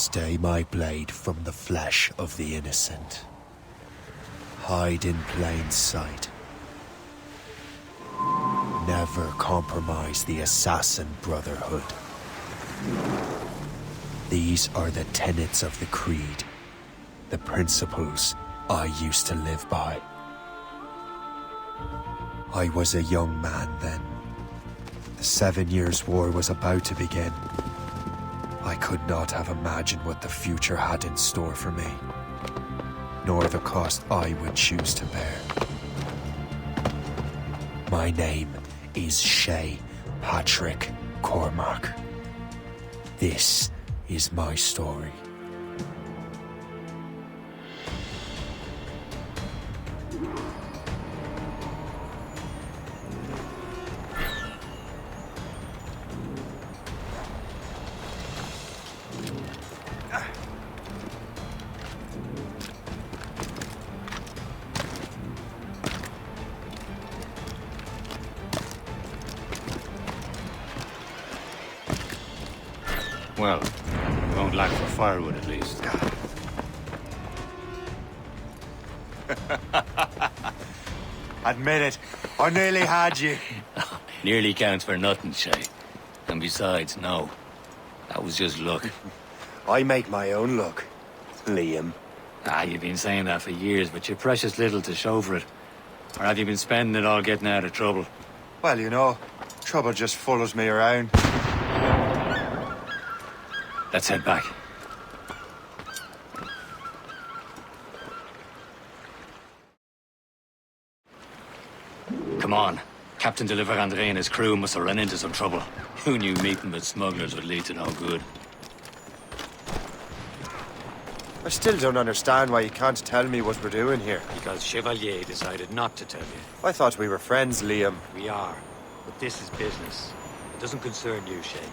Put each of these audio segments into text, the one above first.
Stay my blade from the flesh of the innocent. Hide in plain sight. Never compromise the Assassin Brotherhood. These are the tenets of the Creed, the principles I used to live by. I was a young man then. The 7 Years' War was about to begin. I could not have imagined what the future had in store for me, nor the cost I would choose to bear. My name is Shay Patrick Cormac. This is my story. Well, we won't lack for firewood at least. Admit it, I nearly had you. Nearly counts for nothing, Shay. And besides, no. That was just luck. I make my own luck, Liam. You've been saying that for years, but you're precious little to show for it. Or have you been spending it all getting out of trouble? Well, you know, trouble just follows me around. Let's head back. Come on. Captain de Andre and his crew must have run into some trouble. Who knew meeting with smugglers would lead to no good? I still don't understand why you can't tell me what we're doing here. Because Chevalier decided not to tell you. I thought we were friends, Liam. We are. But this is business. It doesn't concern you, Shay.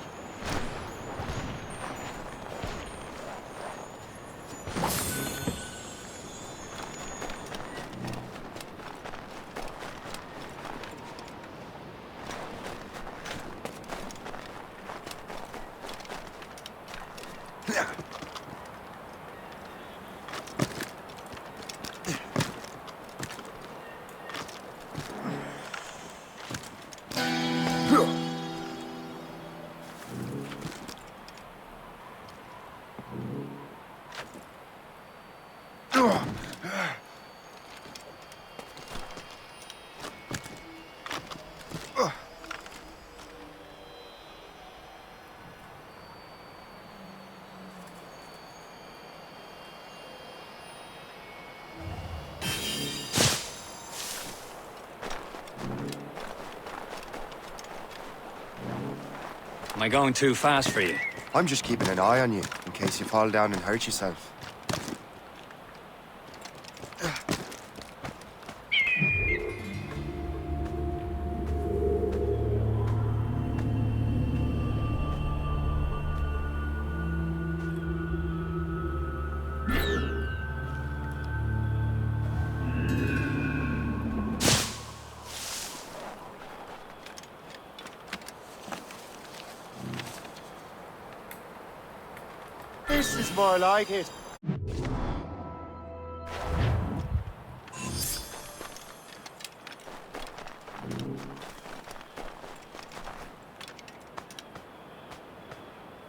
Am I going too fast for you? I'm just keeping an eye on you, in case you fall down and hurt yourself. This is more like it.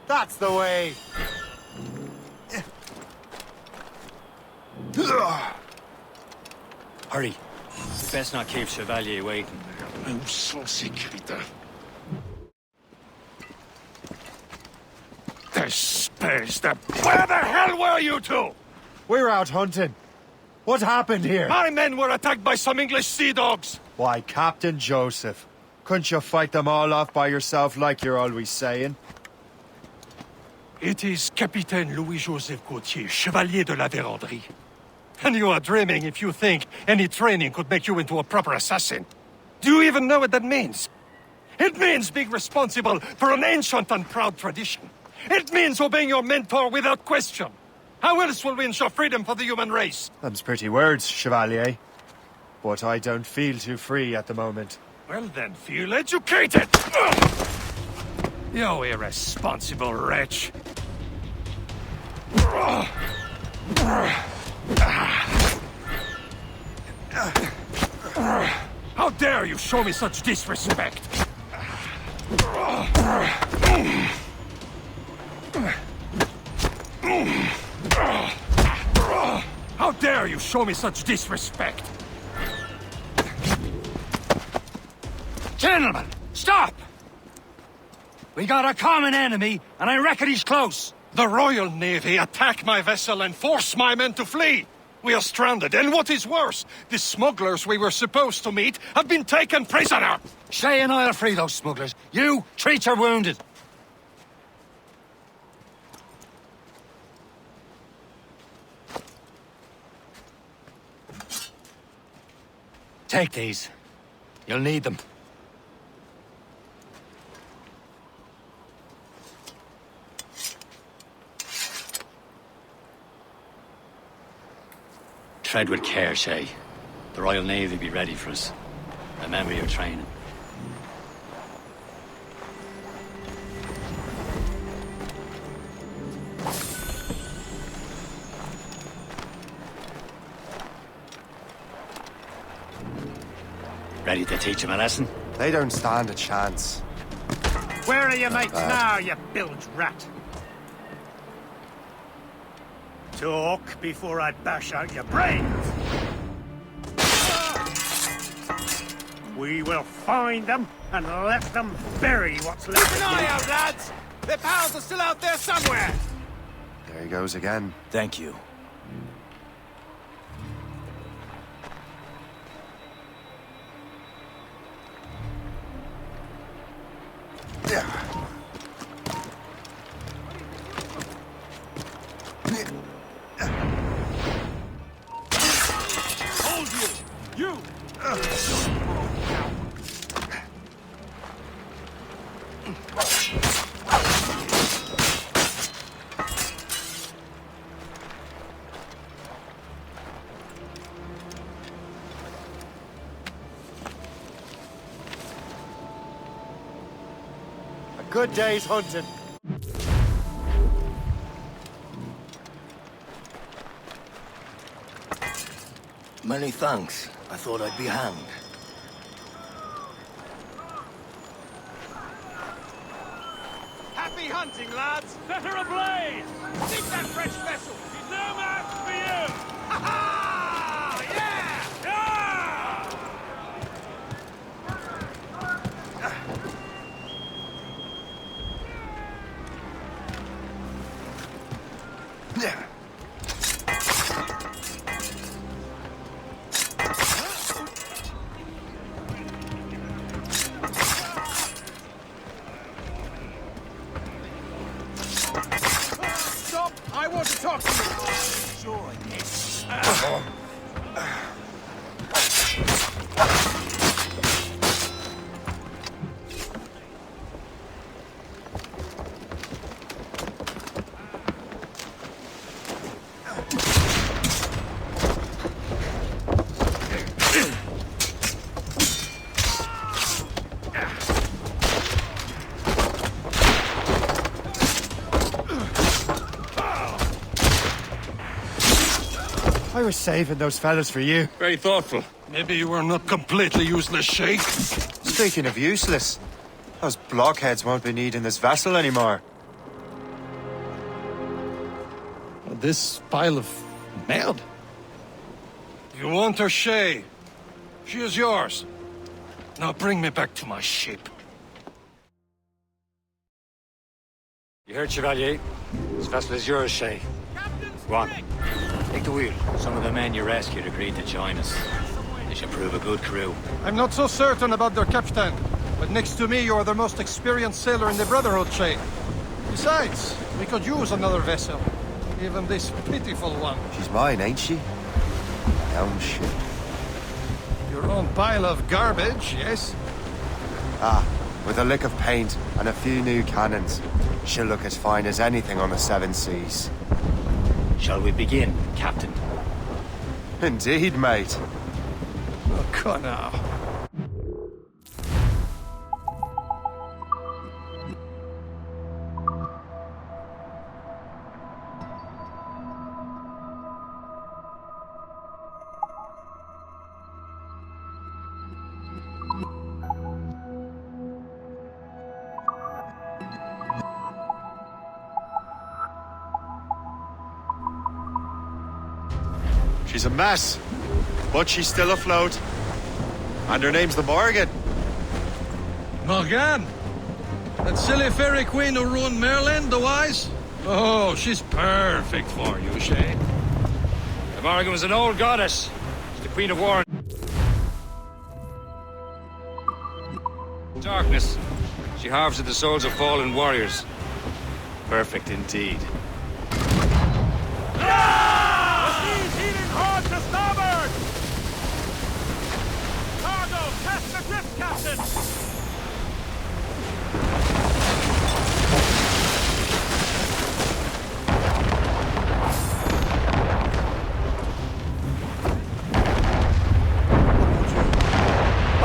That's the way. Hurry. We best not keep Chevalier waiting. Nous sommes sécuritaires. Where the hell were you two? We're out hunting. What happened here? My men were attacked by some English sea dogs. Why, Captain Joseph. Couldn't you fight them all off by yourself like you're always saying? It is Capitaine Louis-Joseph Gauthier, Chevalier de la Vérendrye. And you are dreaming if you think any training could make you into a proper assassin. Do you even know what that means? It means being responsible for an ancient and proud tradition. It means obeying your mentor without question. How else will we ensure freedom for the human race? Them's pretty words, Chevalier. But I don't feel too free at the moment. Well then, feel educated! You irresponsible wretch. How dare you show me such disrespect? How dare you show me such disrespect? Gentlemen, stop! We got a common enemy, and I reckon he's close. The Royal Navy attack my vessel and force my men to flee. We are stranded, and what is worse, the smugglers we were supposed to meet have been taken prisoner. Shay and I'll free those smugglers. You, treat your wounded. Take these. You'll need them. Tread with care, Shay. The Royal Navy be ready for us. Remember your training. Ready to teach him a lesson? They don't stand a chance. Where are your mates now, you bilge rat? Talk before I bash out your brains! We will find them and let them bury what's left Keep an of eye you. out, lads! Their pals are still out there somewhere! There he goes again. Thank you. Hold you! You! A good day's hunting. Many thanks. I thought I'd be hanged. Happy hunting, lads! Set her ablaze! Sink that fresh vessel! She's no match for you! Ha ha! Yeah! Stop! I want to talk to you! Sure, yes. I was saving those fellas for you. Very thoughtful. Maybe you were not completely useless, Shay. Speaking of useless, those blockheads won't be needing this vessel anymore. This pile of mud? You want her, Shay? She is yours. Now bring me back to my ship. You heard, Chevalier? This vessel is yours, Shay. Go on. Take the wheel. Some of the men you rescued agreed to join us. They should prove a good crew. I'm not so certain about their captain, but next to me you are the most experienced sailor in the Brotherhood, Shay. Besides, we could use another vessel. Even this pitiful one. She's mine, ain't she? My own ship. Your own pile of garbage, yes? Ah, with a lick of paint and a few new cannons. She'll look as fine as anything on the seven seas. Shall we begin, Captain? Indeed, mate. Oh, come now. She's a mess, but she's still afloat. And her name's the Morgan. Morgan? That silly fairy queen who ruined Merlin, the wise? Oh, she's perfect for you, Shay. The Morgan was an old goddess. She's the Queen of War. Darkness. She harvests the souls of fallen warriors. Perfect indeed. He's healing hard to starboard! Cargo, cast adrift, Captain!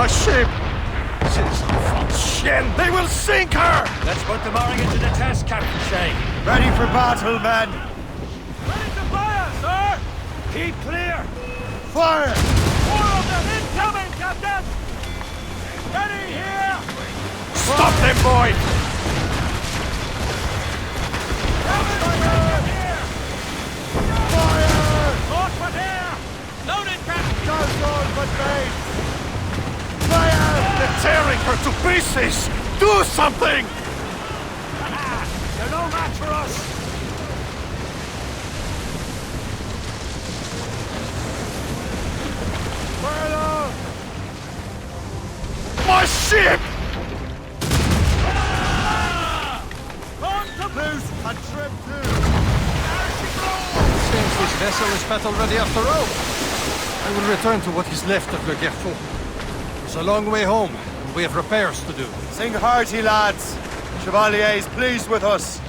A ship! She's a shit! They will sink her! Let's put the Morgan to the test, Captain Shay. Ready for battle, men! Ready to fire, sir! Keep clear! Fire! 4 of them incoming, Captain! Ready here! Stop them, boy! Fire here! Fire! Northward here! Loaded, Captain! Guns on, but mates! Fire! They're tearing her to pieces! Do something! They're no match for us! Fire low! My ship! On to Loose and trim too! Seems this vessel is battle ready after all. I will return to what is left of Le Gerfaut. It's a long way home, and we have repairs to do. Sing hearty, lads! Chevalier is pleased with us.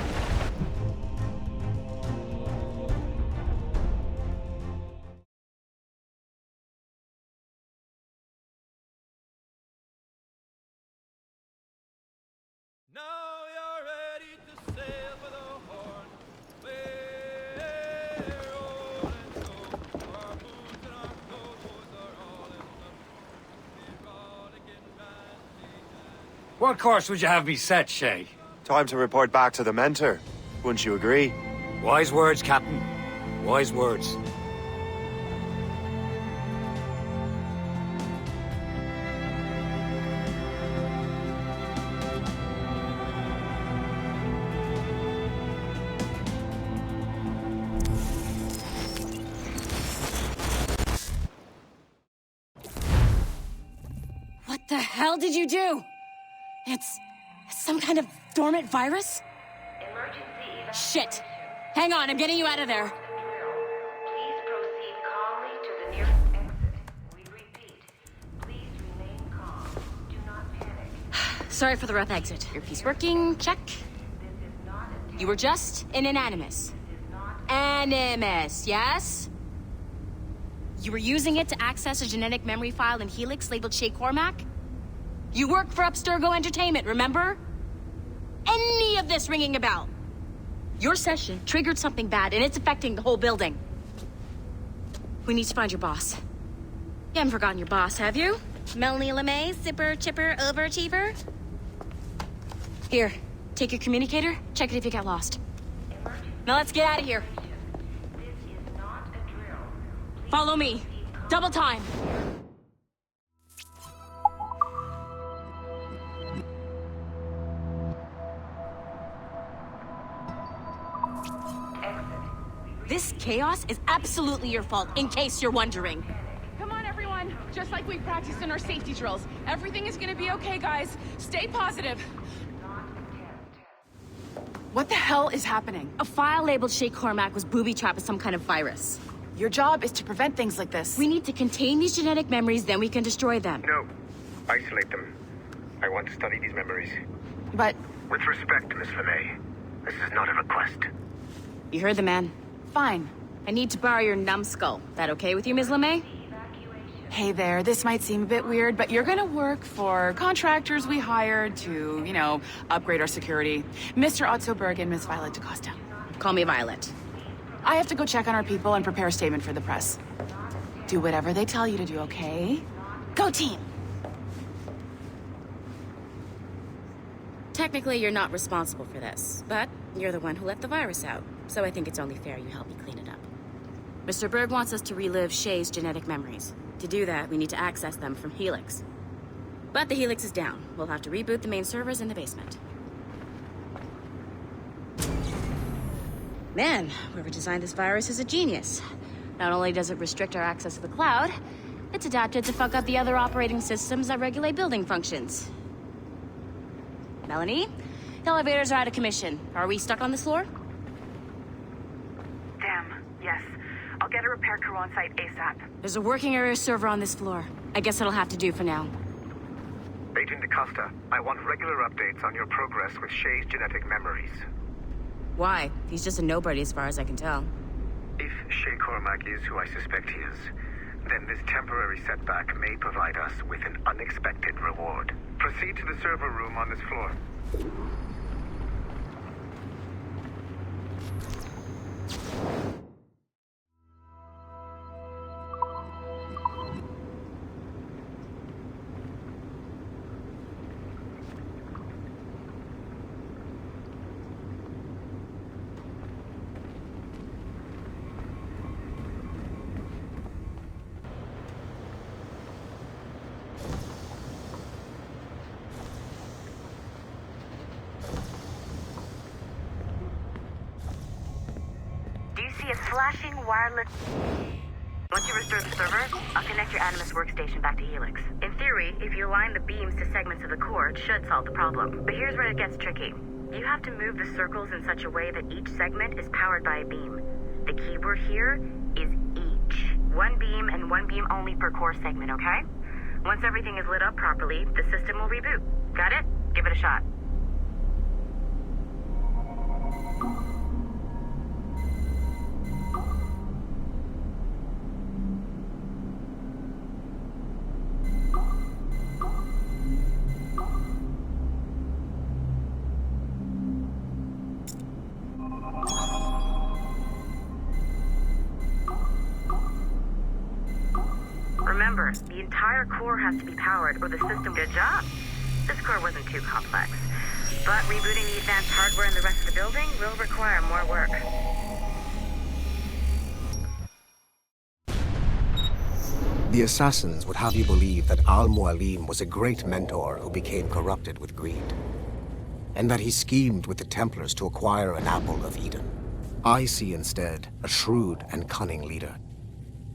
Now you're ready to sail for the horn. We're old and so our moons and our clothes are all in the rollicking bandy. What course would you have me set, Shay? Time to report back to the mentor. Wouldn't you agree? Wise words, Captain. Wise words. What the hell did you do? It's some kind of dormant virus? Shit! Hang on, I'm getting you out of there. Please proceed calmly to the nearest exit. We repeat, please remain calm. Do not panic. Sorry for the rough exit. Earpiece working, check. This is not a You were just in an animus. Animus, yes? You were using it to access a genetic memory file in Helix labeled Shay Cormac? You worked for Abstergo Entertainment, remember? Any of this ringing a bell? Your session triggered something bad, and it's affecting the whole building. We need to find your boss. You haven't forgotten your boss, have you? Melanie LeMay, zipper, chipper, overachiever? Here, take your communicator, check it if you got lost. Now let's get out of here. This is not a drill. Please Follow me. Double time. This chaos is absolutely your fault, in case you're wondering. Come on, everyone. Just like we practiced in our safety drills. Everything is gonna be okay, guys. Stay positive. What the hell is happening? A file labeled Shay Cormac was booby-trapped with some kind of virus. Your job is to prevent things like this. We need to contain these genetic memories, then we can destroy them. No. Isolate them. I want to study these memories. But With respect, Miss LeMay, this is not a request. You heard the man. fine. I need to borrow your numbskull. That okay with you, Ms. LeMay? Hey there, this might seem a bit weird, but you're gonna work for contractors we hired to, upgrade our security. Mr. Otto Berg and Miss Violet DaCosta. Call me Violet. I have to go check on our people and prepare a statement for the press. Do whatever they tell you to do, okay? Go team! Technically, you're not responsible for this, but you're the one who let the virus out. So I think it's only fair you help me clean it up. Mr. Berg wants us to relive Shay's genetic memories. To do that, we need to access them from Helix. But the Helix is down. We'll have to reboot the main servers in the basement. Man, whoever designed this virus is a genius. Not only does it restrict our access to the cloud, it's adapted to fuck up the other operating systems that regulate building functions. Melanie? The elevators are out of commission. Are we stuck on this floor? Damn, yes. I'll get a repair crew on site ASAP. There's a working area server on this floor. I guess it'll have to do for now. Agent DaCosta, I want regular updates on your progress with Shay's genetic memories. Why? He's just a nobody as far as I can tell. If Shay Cormac is who I suspect he is, then this temporary setback may provide us with an unexpected reward. Proceed to the server room on this floor. See a flashing wireless... Once you restore the server, I'll connect your Animus workstation back to Helix. In theory, if you align the beams to segments of the core, it should solve the problem. But here's where it gets tricky. You have to move the circles in such a way that each segment is powered by a beam. The keyword here is each. One beam and one beam only per core segment, okay? Once everything is lit up properly, the system will reboot. Got it? Give it a shot. Remember, the entire core has to be powered or the system... Good job! This core wasn't too complex. But rebooting the advanced hardware in the rest of the building will require more work. The Assassins would have you believe that Al-Mualim was a great mentor who became corrupted with greed, and that he schemed with the Templars to acquire an apple of Eden. I see instead a shrewd and cunning leader.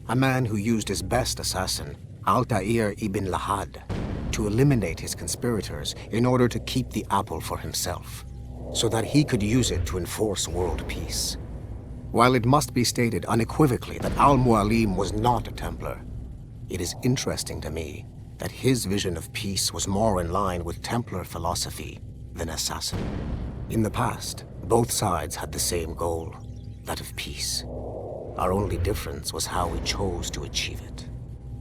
A man who used his best assassin, Altair ibn Lahad, to eliminate his conspirators in order to keep the apple for himself, so that he could use it to enforce world peace. While it must be stated unequivocally that Al-Mualim was not a Templar, it is interesting to me that his vision of peace was more in line with Templar philosophy than Assassin. In the past, both sides had the same goal, that of peace. Our only difference was how we chose to achieve it.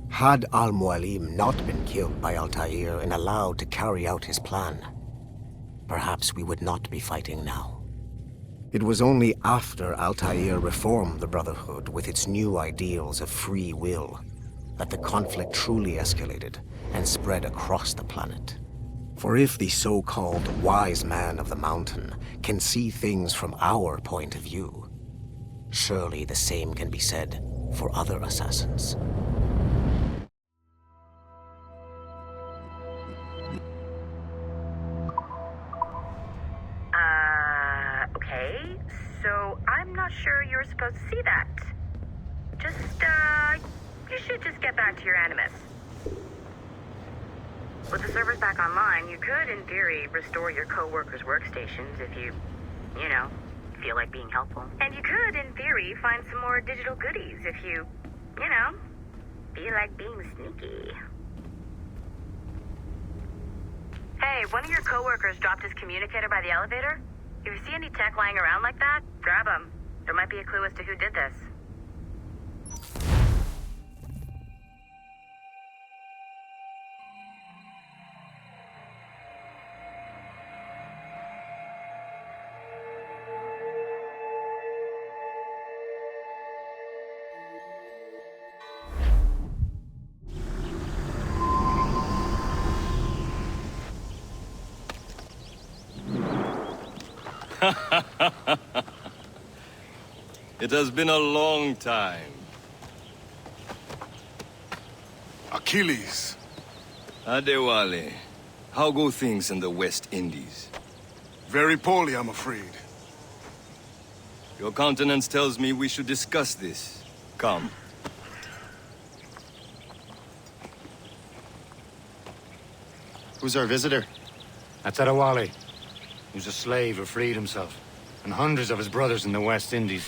Had Al-Mualim not been killed by Altair and allowed to carry out his plan, perhaps we would not be fighting now. It was only after Altair reformed the Brotherhood with its new ideals of free will that the conflict truly escalated and spread across the planet. For if the so-called wise man of the mountain can see things from our point of view, surely the same can be said for other assassins. Okay. So I'm not sure you're supposed to see that. You should just get back to your Animus. With the servers back online, you could, in theory, restore your co-workers' workstations if you feel like being helpful. And you could, in theory, find some more digital goodies if you feel like being sneaky. Hey, one of your co-workers dropped his communicator by the elevator. If you see any tech lying around like that, grab them. There might be a clue as to who did this. It has been a long time. Achilles. Adewale, how go things in the West Indies? Very poorly, I'm afraid. Your countenance tells me we should discuss this. Come. Who's our visitor? That's Adewale. Who's a slave who freed himself. And hundreds of his brothers in the West Indies.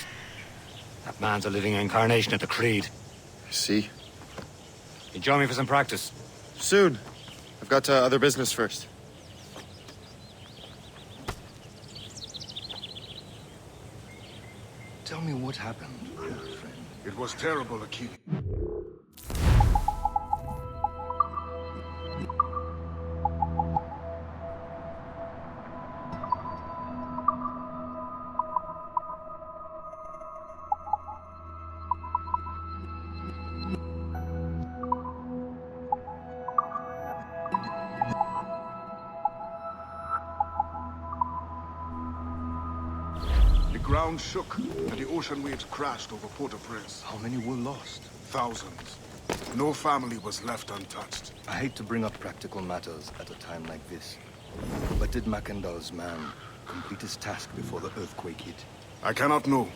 That man's a living incarnation of the Creed. I see. You join me for some practice? Soon. I've got other business first. Tell me what happened, my friend. It was terrible, Achilles. The ground shook, and the ocean waves crashed over Port-au-Prince. How many were lost? Thousands. No family was left untouched. I hate to bring up practical matters at a time like this. But did Macandal's man complete his task before the earthquake hit? I cannot know.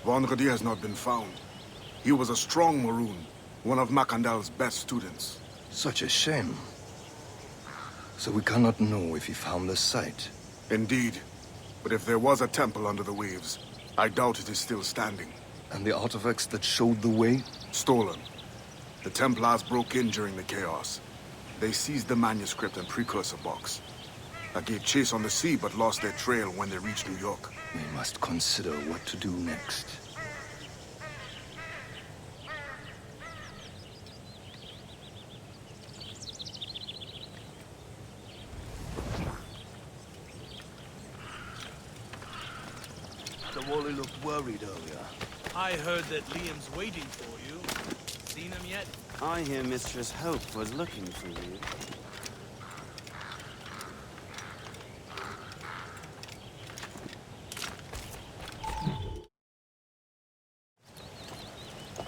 Vendredi has not been found. He was a strong Maroon, one of Macandal's best students. Such a shame. So we cannot know if he found the site. Indeed. But if there was a temple under the waves, I doubt it is still standing. And the artifacts that showed the way? Stolen. The Templars broke in during the chaos. They seized the manuscript and precursor box. I gave chase on the sea, but lost their trail when they reached New York. We must consider what to do next. Wally looked worried earlier. I heard that Liam's waiting for you. Seen him yet? I hear Mistress Hope was looking for you.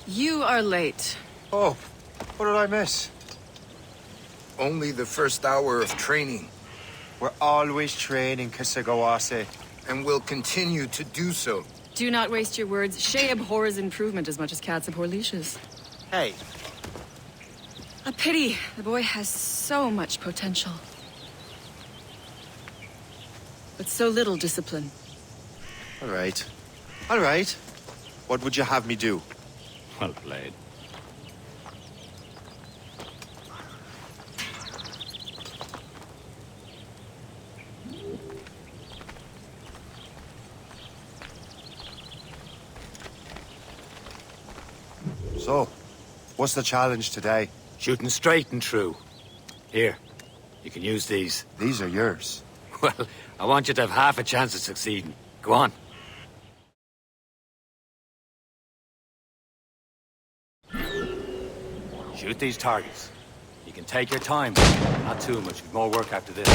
You are late. Oh, what did I miss? Only the first hour of training. We're always training, Kisagawase. And will continue to do so. Do not waste your words. Shay abhors improvement as much as cats abhor leashes. Hey. A pity. The boy has so much potential. But so little discipline. All right. All right. What would you have me do? Well played. So, what's the challenge today? Shooting straight and true. Here, you can use these. These are yours. Well, I want you to have half a chance of succeeding. Go on. Shoot these targets. You can take your time. Not too much. We've more work after this.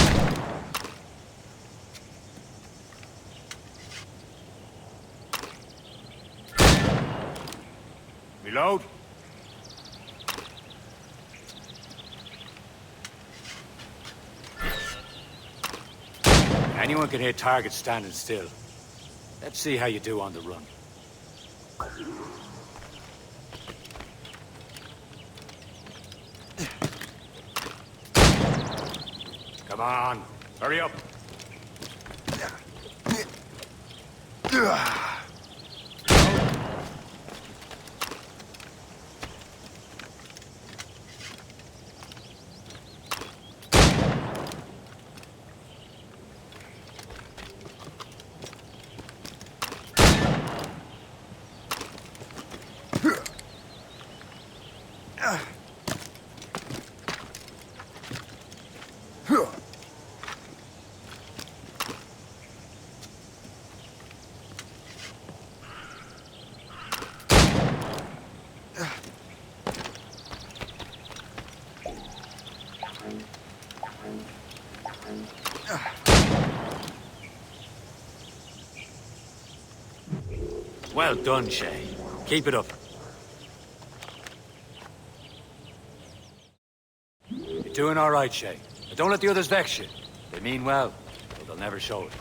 Reload. Anyone can hit targets standing still. Let's see how you do on the run. Come on, hurry up. Well done, Shay. Keep it up. You're doing all right, Shay. But don't let the others vex you. They mean well, but they'll never show it.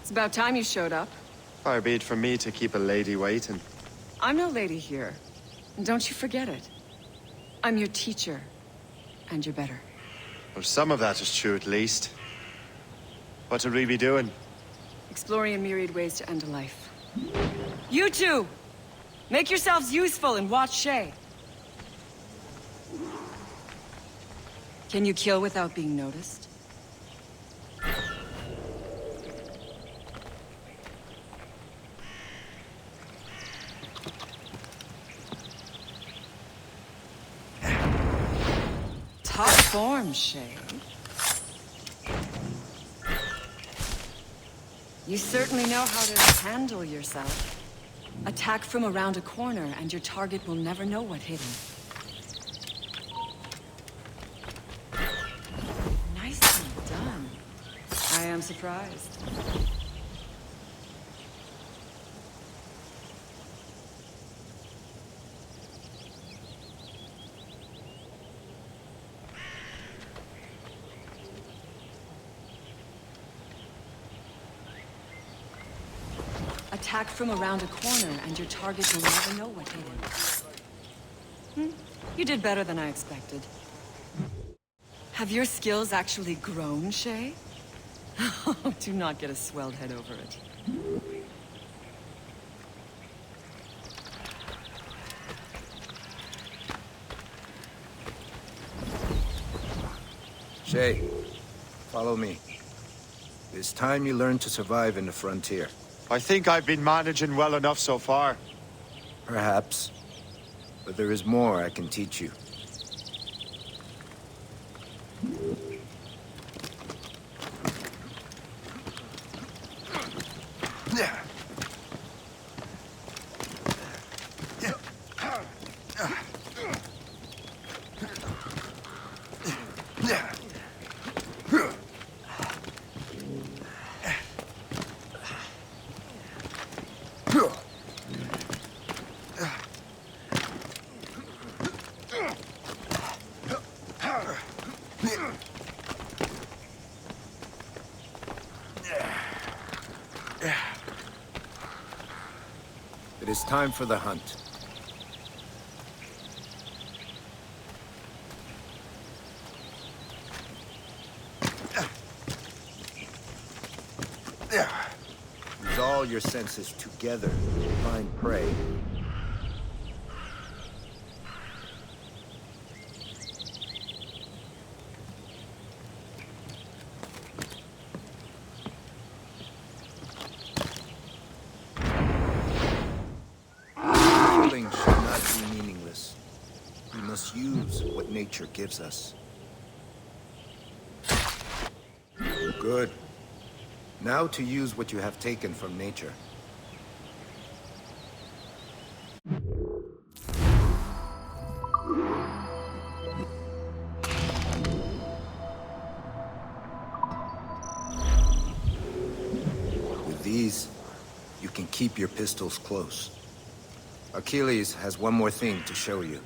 It's about time you showed up. Far be it from me to keep a lady waiting. I'm no lady here. And don't you forget it. I'm your teacher. And you're better. Well, some of that is true at least. What would we be doing? Exploring a myriad ways to end a life. You two! Make yourselves useful and watch Shay. Can you kill without being noticed? Top form, Shay. You certainly know how to handle yourself. Attack from around a corner, and your target will never know what hit him. Nicely done. I am surprised. Attack from around a corner, and your target will never know what hit him. You did better than I expected. Have your skills actually grown, Shay? Do not get a swelled head over it. Shay, follow me. It's time you learn to survive in the frontier. I think I've been managing well enough so far. Perhaps. But there is more I can teach you. It is time for the hunt. Use all your senses together to find prey. Killing should not be meaningless. We must use what nature gives us. Good. Now to use what you have taken from nature. With these, you can keep your pistols close. Achilles has one more thing to show you.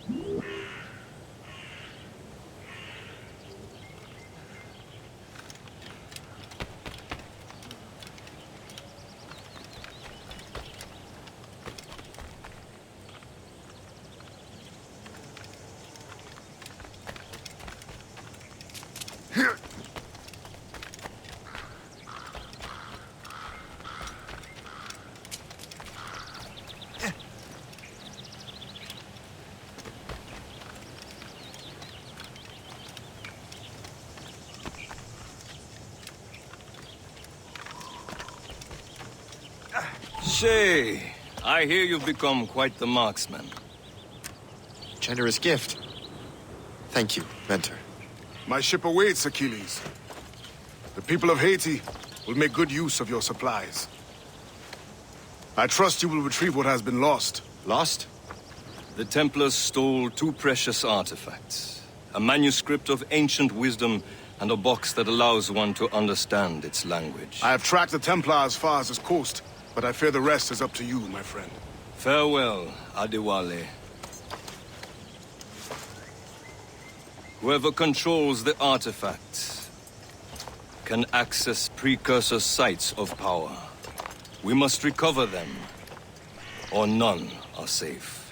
Shay, I hear you've become quite the marksman. Generous gift. Thank you, Mentor. My ship awaits, Achilles. The people of Haiti will make good use of your supplies. I trust you will retrieve what has been lost. Lost? The Templars stole two precious artifacts. A manuscript of ancient wisdom and a box that allows one to understand its language. I have tracked the Templar as far as this coast, but I fear the rest is up to you, my friend. Farewell, Adewale. Whoever controls the artifact can access precursor sites of power. We must recover them, or none are safe.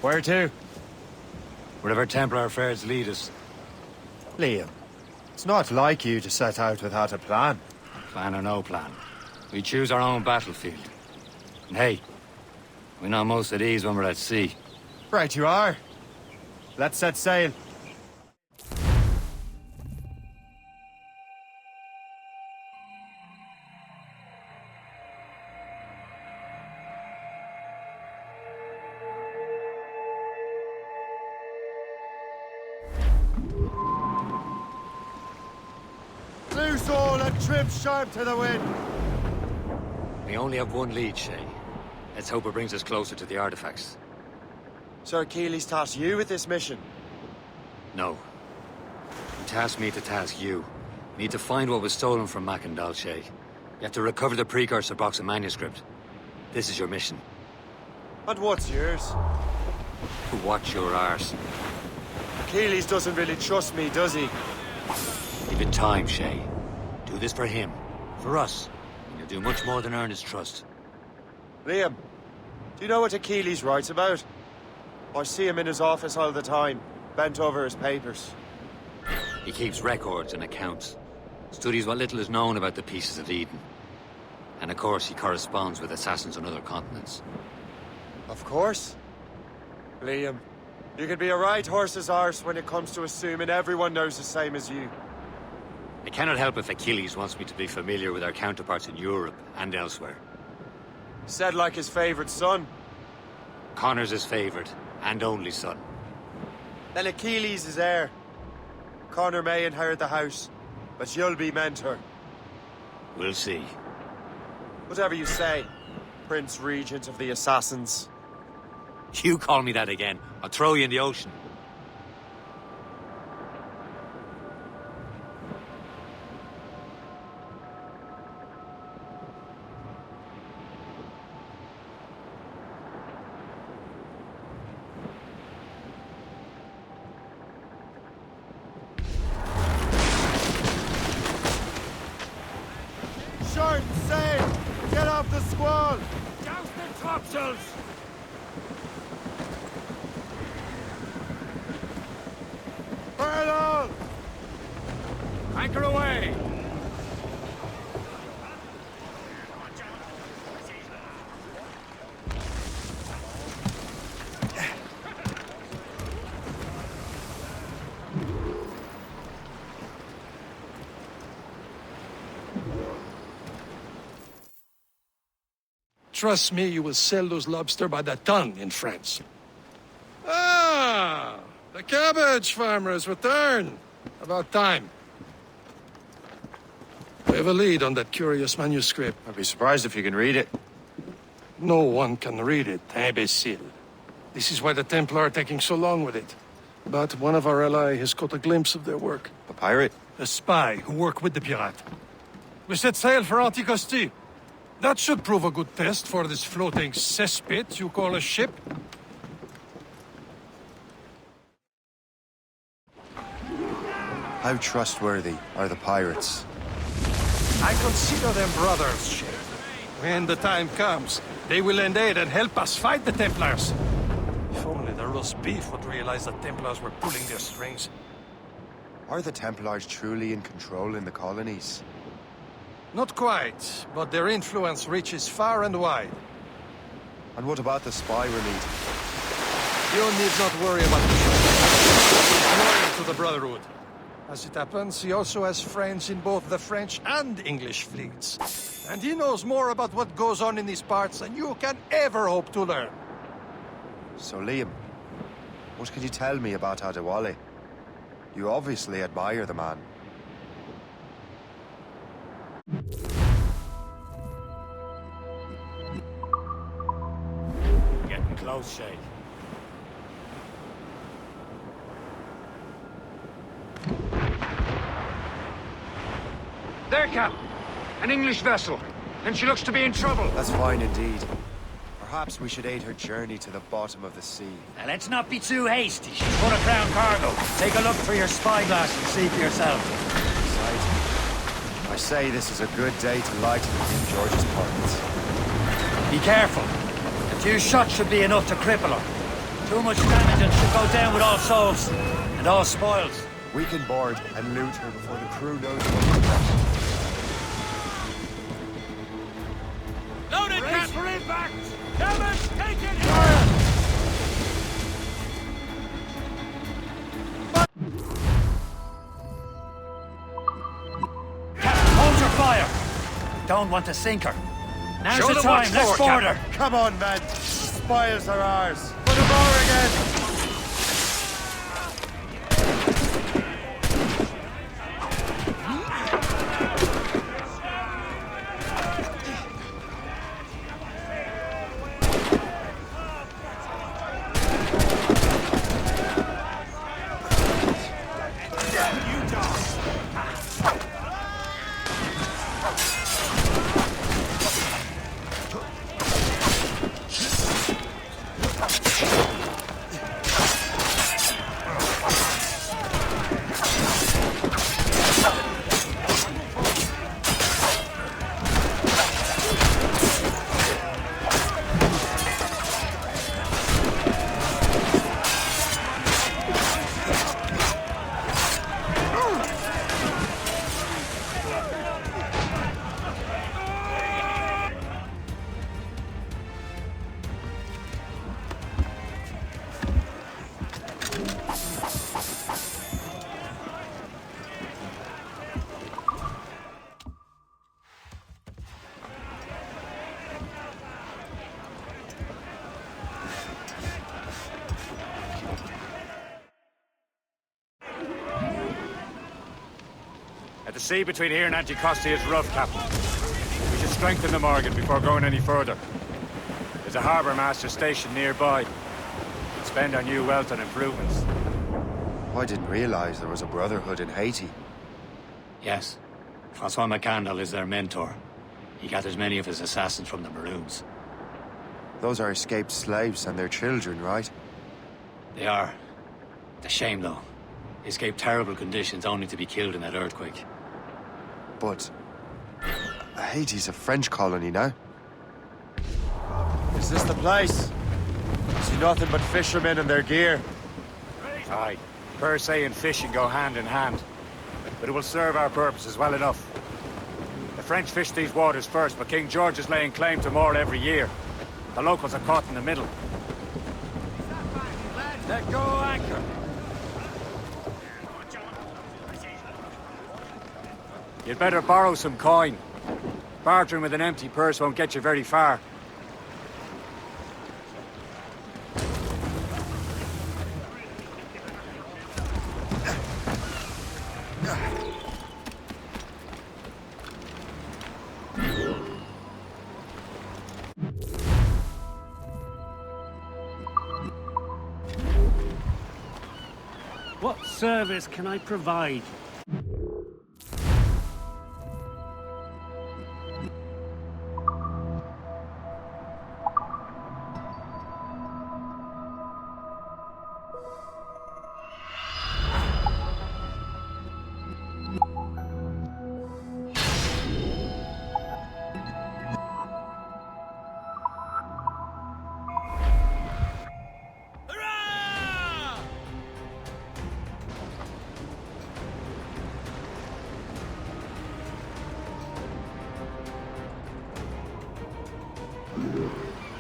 Where to? Wherever Templar affairs lead us. Liam, it's not like you to set out without a plan. Plan or no plan. We choose our own battlefield. And hey, we know most at ease when we're at sea. Right you are. Let's set sail. Loose all and trim sharp to the wind. We only have one lead, Shay. Let's hope it brings us closer to the artifacts. Sir Keeley's tasked you with this mission. No. He tasked me to task you. We need to find what was stolen from Mackendal, Shay. You have to recover the precursor box of manuscript. This is your mission. And what's yours? Watch your arse. Keeley's doesn't really trust me, does he? Give it time, Shay. Do this for him. For us. And you'll do much more than earn his trust. Liam, do you know what Achilles writes about? I see him in his office all the time, bent over his papers. He keeps records and accounts. Studies what little is known about the pieces of Eden. And of course, he corresponds with assassins on other continents. Of course. Liam, you can be a right horse's arse when it comes to assuming everyone knows the same as you. I cannot help if Achilles wants me to be familiar with our counterparts in Europe and elsewhere. Said like his favorite son. Connor's his favorite, and only son. Then Achilles is heir. Connor may inherit the house, but you'll be mentor. We'll see. Whatever you say, Prince Regent of the Assassins. You call me that again, I'll throw you in the ocean. Short sail! Get off the squall! Douse the topsails! Furl! Anchor away! Trust me, you will sell those lobster by the ton in France. Ah! The cabbage farmers return. About time. We have a lead on that curious manuscript. I'd be surprised if you can read it. No one can read it, imbecile. This is why the Templar are taking so long with it. But one of our allies has caught a glimpse of their work. A pirate? A spy who worked with the pirate. We set sail for Anticosti. That should prove a good test for this floating cesspit you call a ship. How trustworthy are the pirates? I consider them brothers, Shay. When the time comes, they will lend aid and help us fight the Templars. If only the roast beef would realize the Templars were pulling their strings. Are the Templars truly in control in the colonies? Not quite, but their influence reaches far and wide. And what about the spy we're meeting? You need not worry about the He's loyal to the Brotherhood. As it happens, he also has friends in both the French and English fleets. And he knows more about what goes on in these parts than you can ever hope to learn. So Liam, what can you tell me about Adewale? You obviously admire the man. Getting close, Shay. There, Captain. An English vessel. And she looks to be in trouble. That's fine indeed. Perhaps we should aid her journey to the bottom of the sea. Now, let's not be too hasty. She's full of crown cargo. Take a look through your spyglass and see for yourself. I say this is a good day to lighten King George's pockets. Be careful. A few shots should be enough to cripple her. Too much damage and she'll go down with all souls. And all spoils. We can board and loot her before the crew knows what we're doing. Loaded, Captain! For impact! Helmets, take it! Captain, hold your fire! Don't want to sink her. Now's Show the them time, what's let's for, board her! Captain. Come on, men. The spoils are ours. Put them over again. The sea between here and Anticosti is rough, Captain. We should strengthen the Morgan before going any further. There's a harbour master stationed nearby. We'd spend our new wealth on improvements. I didn't realize there was a Brotherhood in Haiti. Yes. Francois McCandle is their mentor. He gathers many of his assassins from the Maroons. Those are escaped slaves and their children, right? They are. It's a shame, though. They escaped terrible conditions only to be killed in that earthquake. But Haiti's a French colony now. Is this the place? I see nothing but fishermen and their gear. Aye. Per se and fishing go hand in hand. But it will serve our purposes well enough. The French fish these waters first, but King George is laying claim to more every year. The locals are caught in the middle. Let go anchor! You'd better borrow some coin. Bartering with an empty purse won't get you very far. What service can I provide?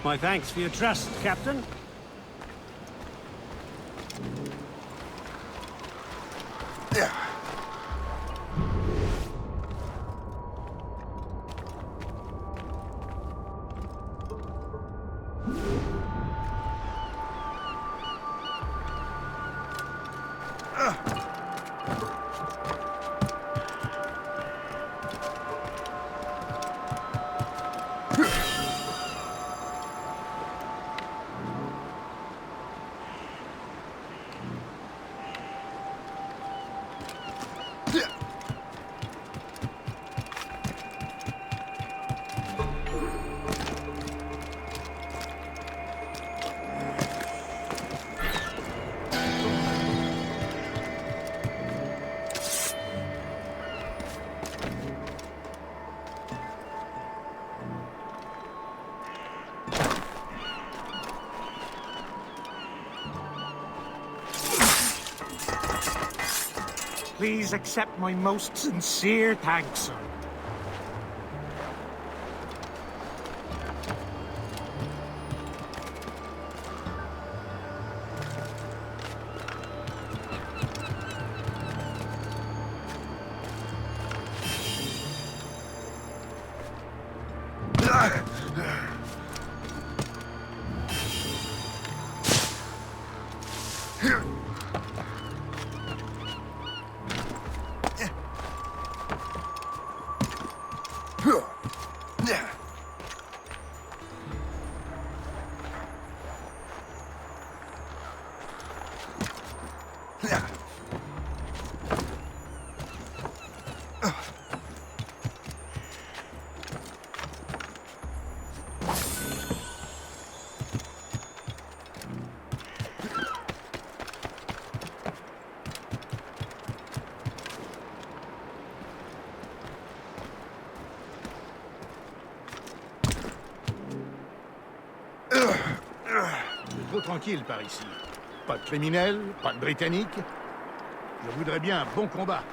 My thanks for your trust, Captain. Please accept my most sincere thanks, sir. Trop tranquille par ici. Pas de criminels, pas de Britanniques. Je voudrais bien un bon combat.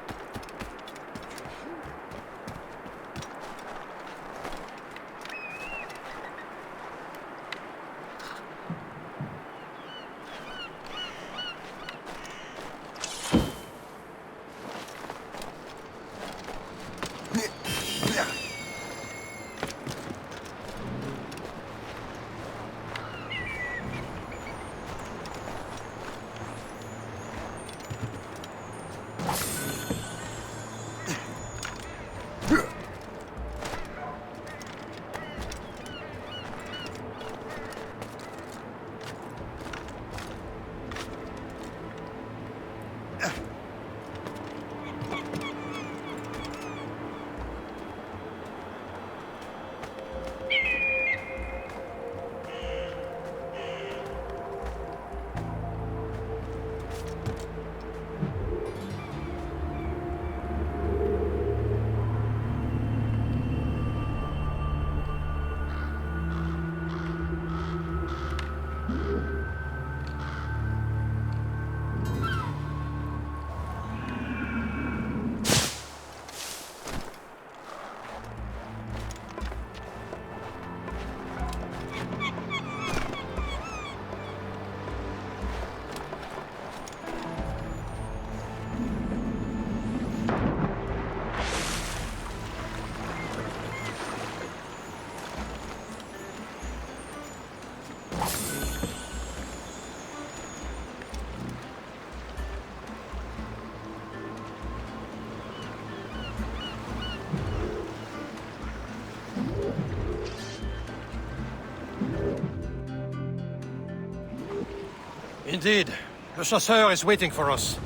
Indeed. The chasseur is waiting for us.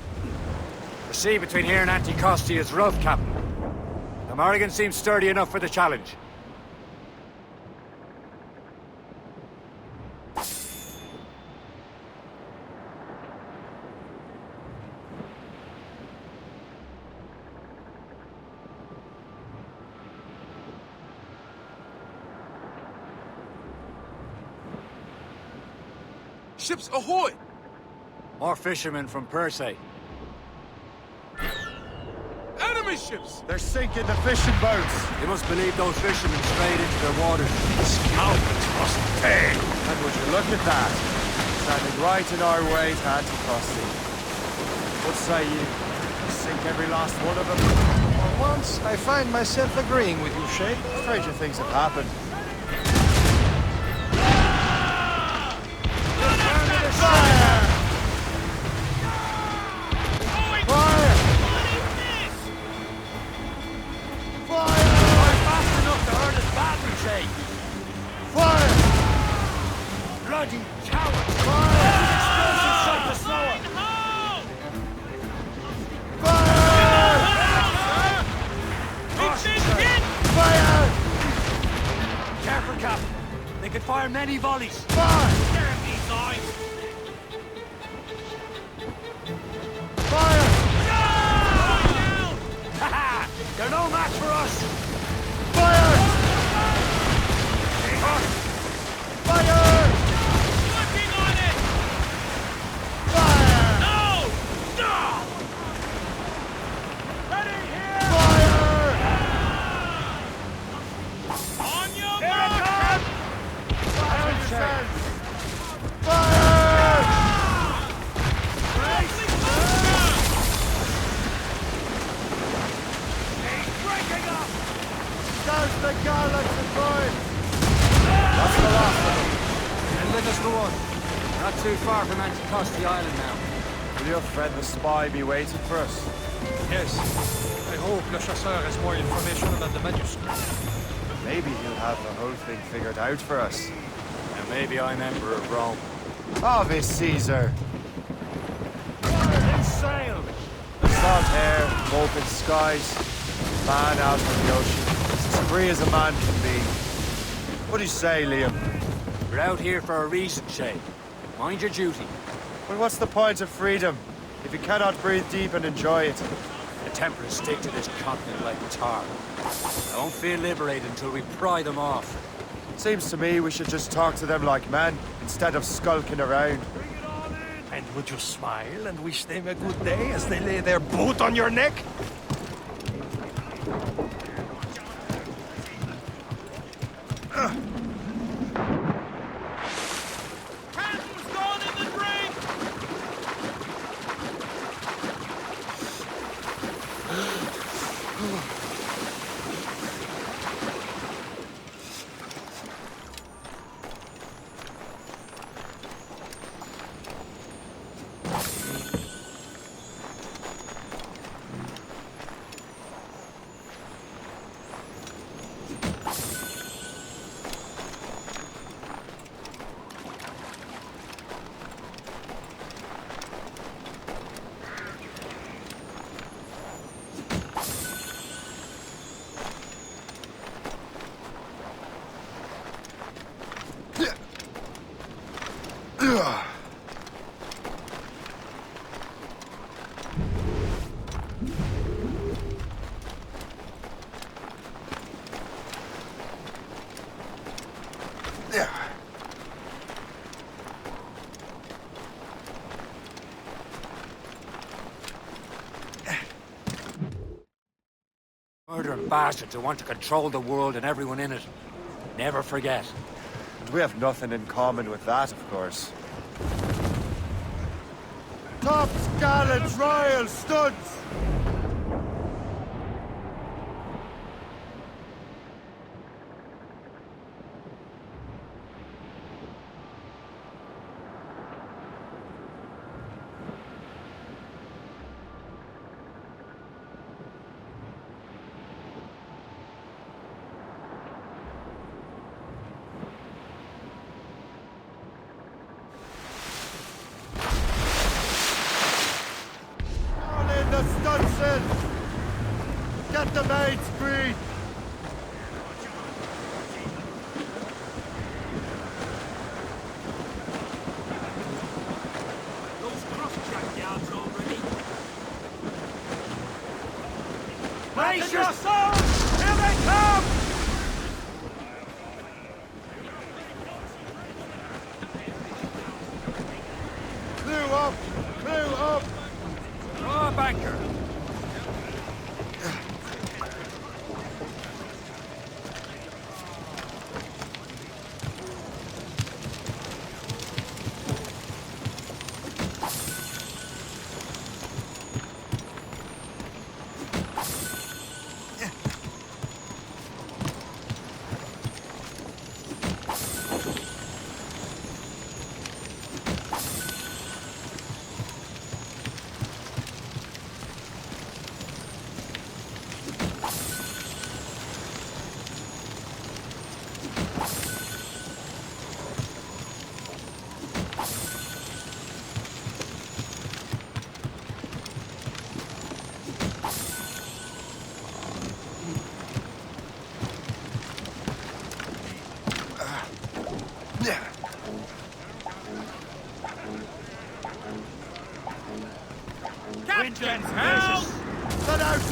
The sea between here and Anticosti is rough, Captain. The Morrigan seems sturdy enough for the challenge. Ships ahoy! More fishermen from Persay. Enemy! fish ships! They're sinking the fishing boats. You must believe those fishermen strayed into their waters. Scoundrels must pay! And would you look at that? Standing right in our way to Anticosti. What say you? Sink every last one of them? For once, I find myself agreeing with you, Shay. Stranger things have happened. Fire! Fire! Fire! Fast enough to hurt his battery, Shay. Fire! Bloody coward! Fire! Explosive shot the slower! Fire! Careful, Cap. They could fire many volleys. Fire! Damn these eyes! Fire! Ha-ha! They're no match for us! Fire! Fire! Working on it! Fire! No! Stop! Ready here! Fire! On your Here it mark! comes! Fire! He's breaking up! There's the gallants and boys! That's the last of them. And let us go on. Not too far from Anticosti Island now. Will your friend the spy be waiting for us? Yes. I hope Le Chasseur has more information about the manuscript. Maybe he'll have the whole thing figured out for us. And maybe I'm Emperor of Rome. Ave Caesar! Then sail! Salt hair, open skies, man out on the ocean. As free as a man can be. What do you say, Liam? We're out here for a reason, Shay. Mind your duty. Well, what's the point of freedom if you cannot breathe deep and enjoy it? The Templars stick to this continent like tar. I won't feel liberated until we pry them off. Seems to me we should just talk to them like men, instead of skulking around. And would you smile and wish them a good day as they lay their boot on your neck? Candle's gone in the drink! Murdering bastards who want to control the world and everyone in it. Never forget. And we have nothing in common with that, of course. Tops, gallants, royal studs! The Stunson! Get the mates free! Those cross-track yards already. Brace yourselves! Here they come! Clew up! Clew up! Draw a banker.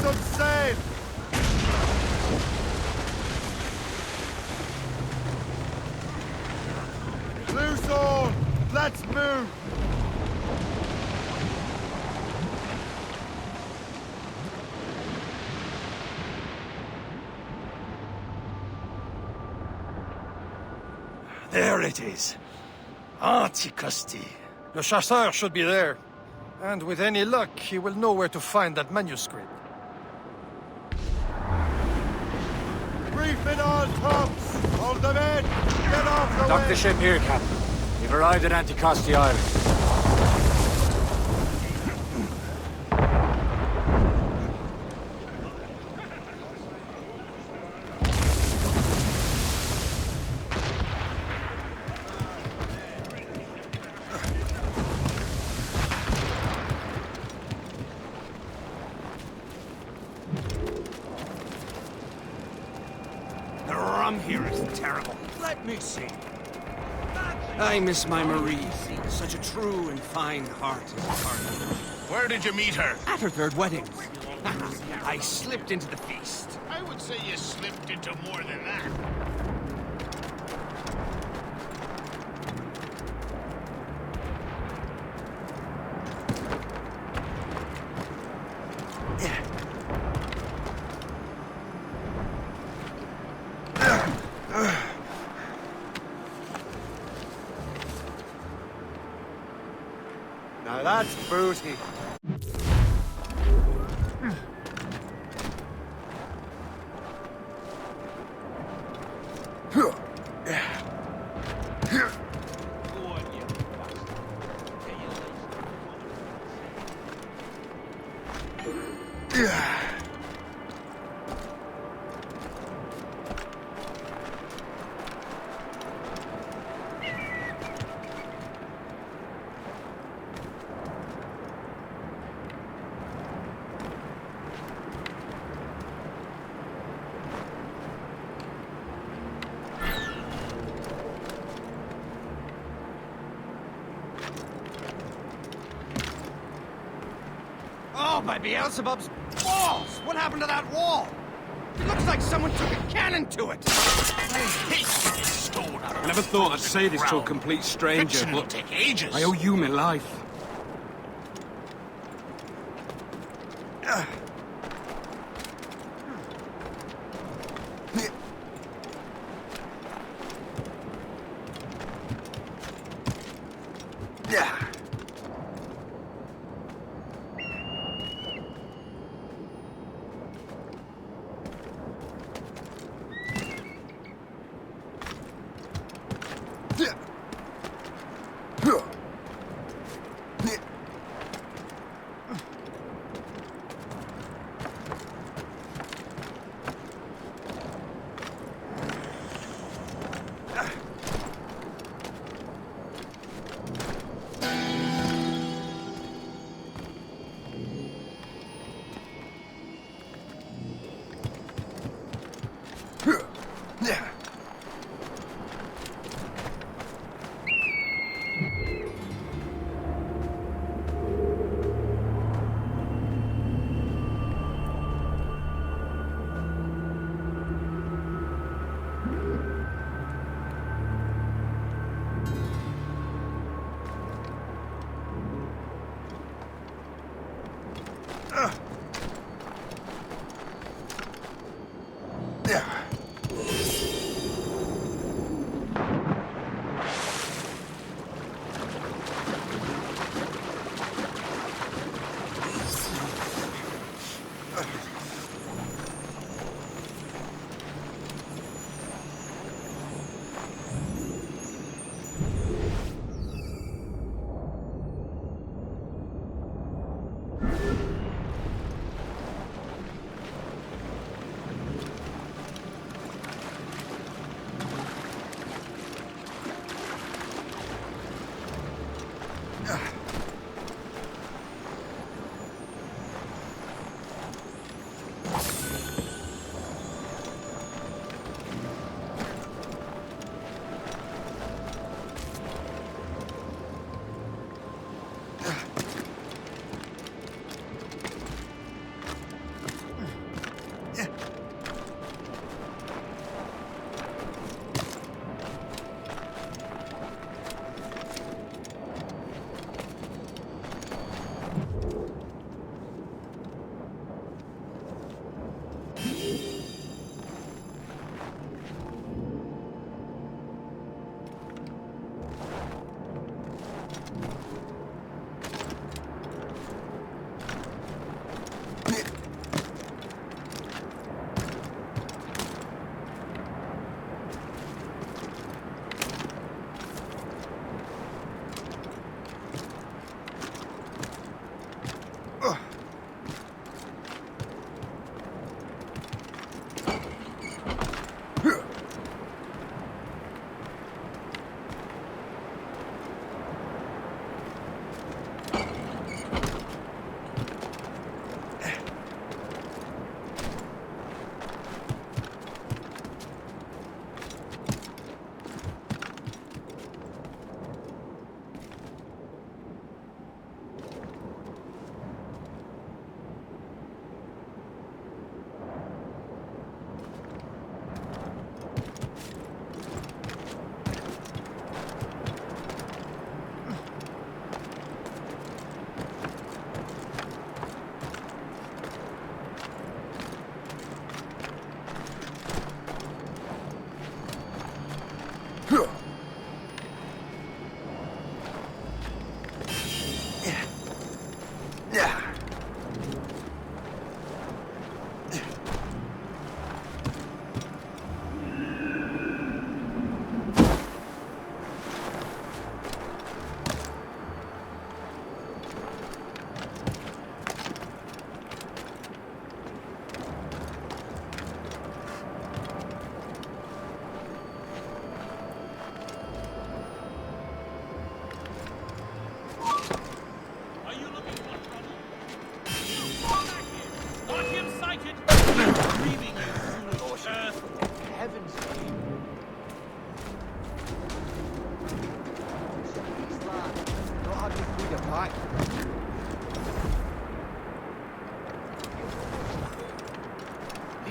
some sail! Loose all! Let's move! There it is. Anticosti. Le chasseur should be there. And with any luck, he will know where to find that manuscript. Reef it all, tops! Hold them in! Get off the Dock way! the ship here, Captain. We've arrived at Anticosti Island. The rum here is terrible. Let me see. I miss my Marie. Such a true and fine heart as a partner. Where did you meet her? At her third wedding. I slipped into the feast. I would say you slipped into more than that. Now that's booty. Oh, by Beelzebub's balls! What happened to that wall? It looks like someone took a cannon to it. I hate to get stone out of I never thought I'd say this to a complete stranger, Fixing will but take ages. I owe you my life.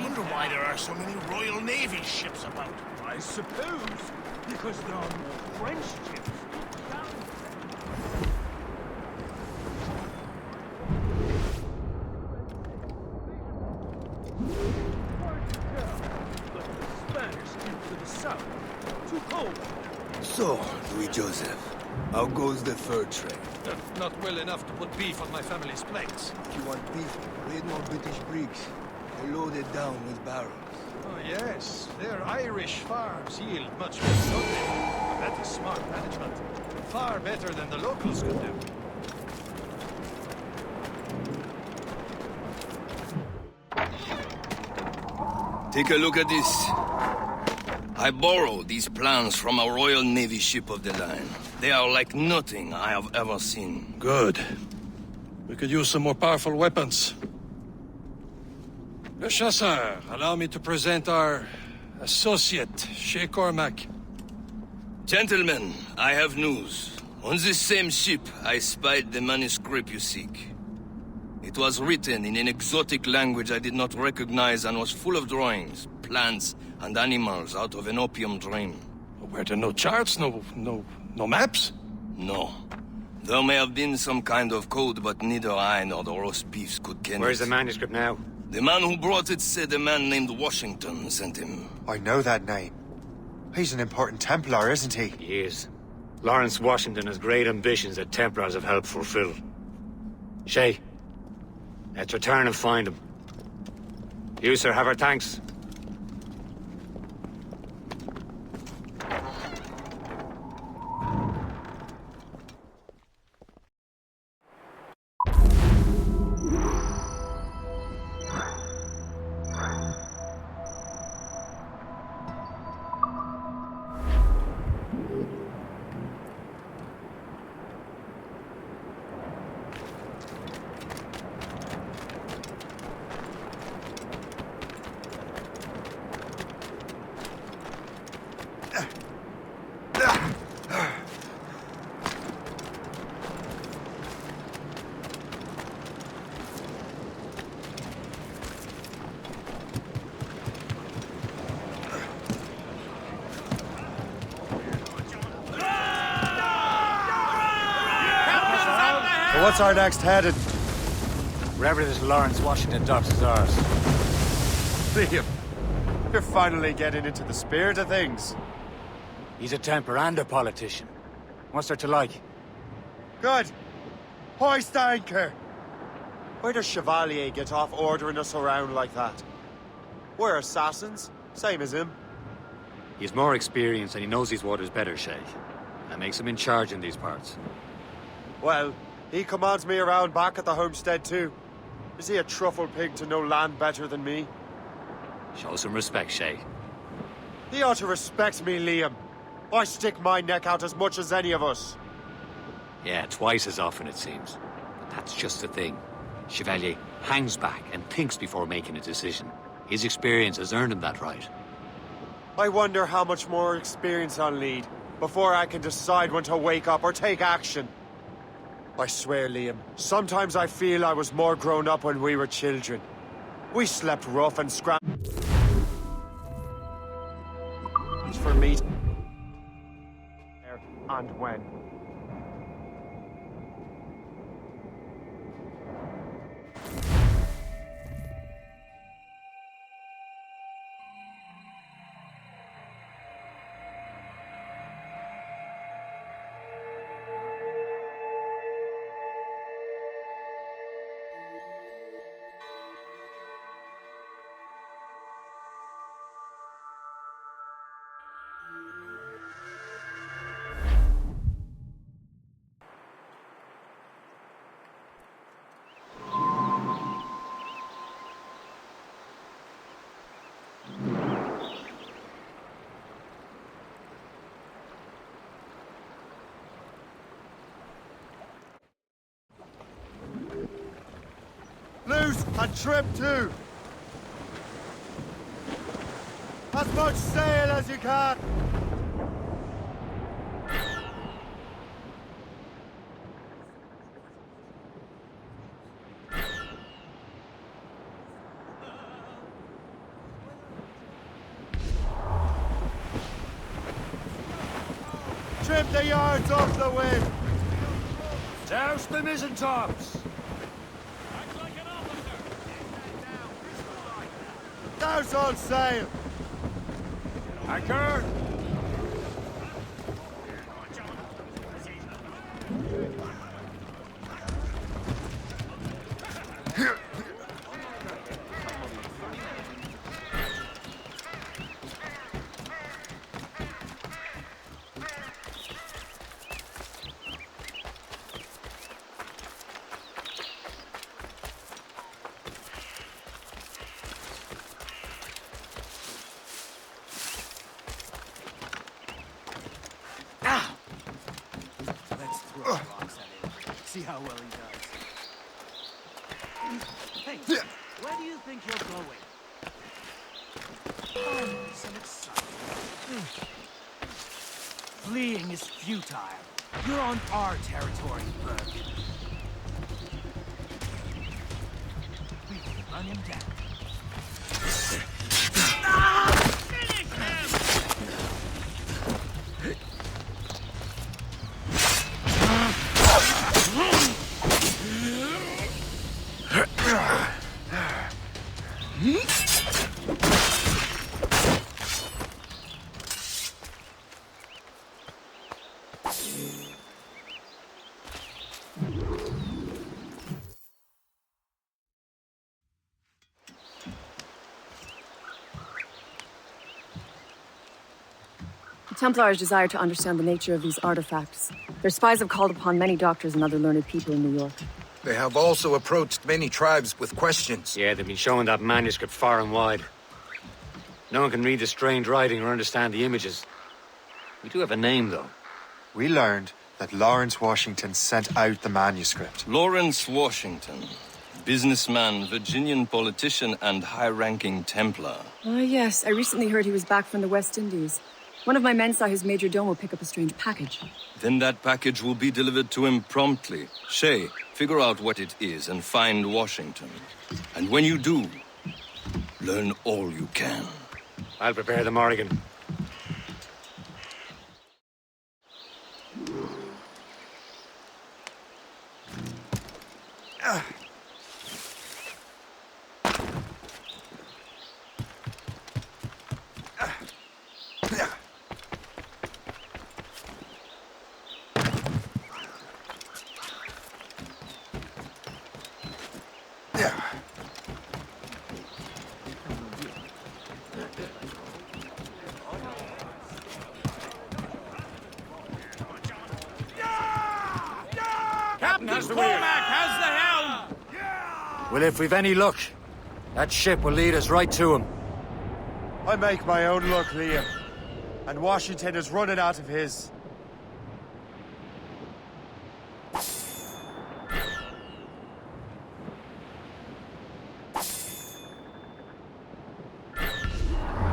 Wonder why there are so many Royal Navy ships about. I suppose because there are more French ships. But the Spanish keep to the south. Too cold. So, Louis Joseph, how goes the fur trade? Not well enough to put beef on my family's plates. If you want beef, raid more British brigs. They're loaded down with barrels. Oh, yes. Their Irish farms yield much less, don't they? That is smart management. Far better than the locals could do. Take a look at this. I borrowed these plans from a Royal Navy ship of the line. They are like nothing I have ever seen. Good. We could use some more powerful weapons. Le Chasseur, allow me to present our associate, Shay Cormac. Gentlemen, I have news. On this same ship, I spied the manuscript you seek. It was written in an exotic language I did not recognize and was full of drawings, plants, and animals out of an opium dream. Were there no charts, no maps? No. There may have been some kind of code, but neither I nor the roast beefs could ken it. Where's the manuscript now? The man who brought it said a man named Washington sent him. I know that name. He's an important Templar, isn't he? He is. Lawrence Washington has great ambitions that Templars have helped fulfill. Shay, let's return and find him. You, sir, have our thanks. So what's our next headed? Wherever this Lawrence Washington docks is ours. Liam, you're finally getting into the spirit of things. He's a Templar and a politician. What's there to like? Good. Hoist anchor. Where does Chevalier get off ordering us around like that? We're assassins, same as him. He's more experienced and he knows these waters better, Shay. That makes him in charge in these parts. Well, he commands me around back at the homestead too. Is he a truffle pig to know land better than me? Show some respect, Shay. He ought to respect me, Liam. I stick my neck out as much as any of us. Yeah, twice as often it seems. But that's just the thing. Chevalier hangs back and thinks before making a decision. His experience has earned him that right. I wonder how much more experience I'll need before I can decide when to wake up or take action. I swear, Liam, sometimes I feel I was more grown up when we were children. We slept rough and scrambled. For me to... and when. Loose and trim too. As much sail as you can. Trim the yards off the wind. Douse the mizzentops. Douse all sail! Anchor! See how well he does. Hey, where do you think you're going? Oh, some excitement. Fleeing is futile. You're on our territory, Bergen. We will run him down. Finish him! The Templars desire to understand the nature of these artifacts. Their spies have called upon many doctors and other learned people in New York. They have also approached many tribes with questions. Yeah, they've been showing that manuscript far and wide. No one can read the strange writing or understand the images. We do have a name, though. We learned that Lawrence Washington sent out the manuscript. Lawrence Washington. Businessman, Virginian politician, and high-ranking Templar. Ah, yes. I recently heard he was back from the West Indies. One of my men saw his major domo pick up a strange package. Then that package will be delivered to him promptly. Shay, figure out what it is and find Washington. And when you do, learn all you can. I'll prepare the Morrigan. Well, if we've any luck, that ship will lead us right to him. I make my own luck, Liam. And Washington is running out of his.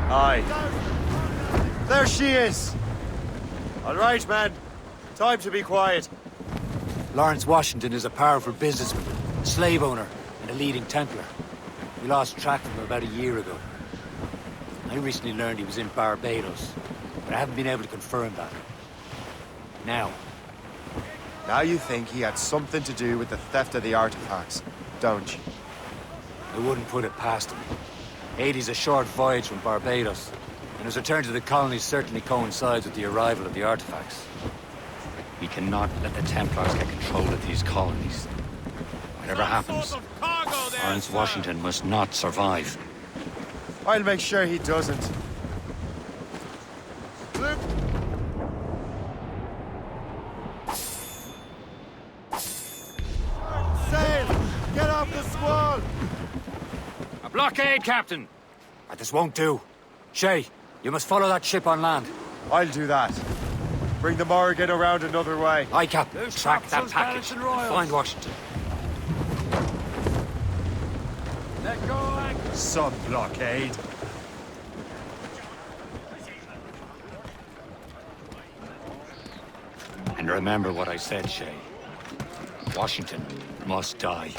Aye. There she is! All right, man. Time to be quiet. Lawrence Washington is a powerful businessman, slave owner, and a leading Templar. We lost track of him about a year ago. I recently learned he was in Barbados, but I haven't been able to confirm that. Now you think he had something to do with the theft of the artifacts, don't you? I wouldn't put it past him. Haiti's a short voyage from Barbados, and his return to the colonies certainly coincides with the arrival of the artifacts. We cannot let the Templars get control of these colonies. Whatever happens, Lawrence Washington must not survive. I'll make sure he doesn't. Sail! Get off the squall! A blockade, Captain! This won't do. Shay, you must follow that ship on land. I'll do that. Bring the Morrigan around another way. Aye, Captain. Track that package and find Washington. Let go, anchor. Some blockade. And remember what I said, Shay. Washington must die.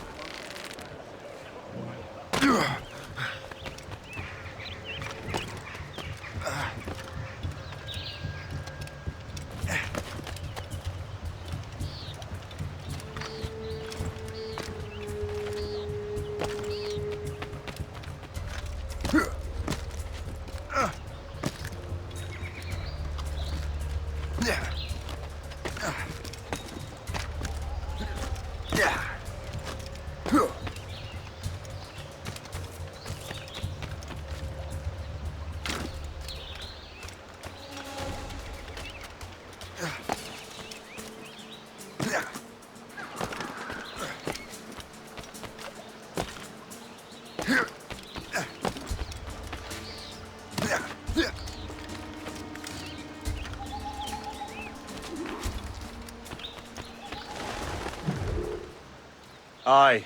Aye.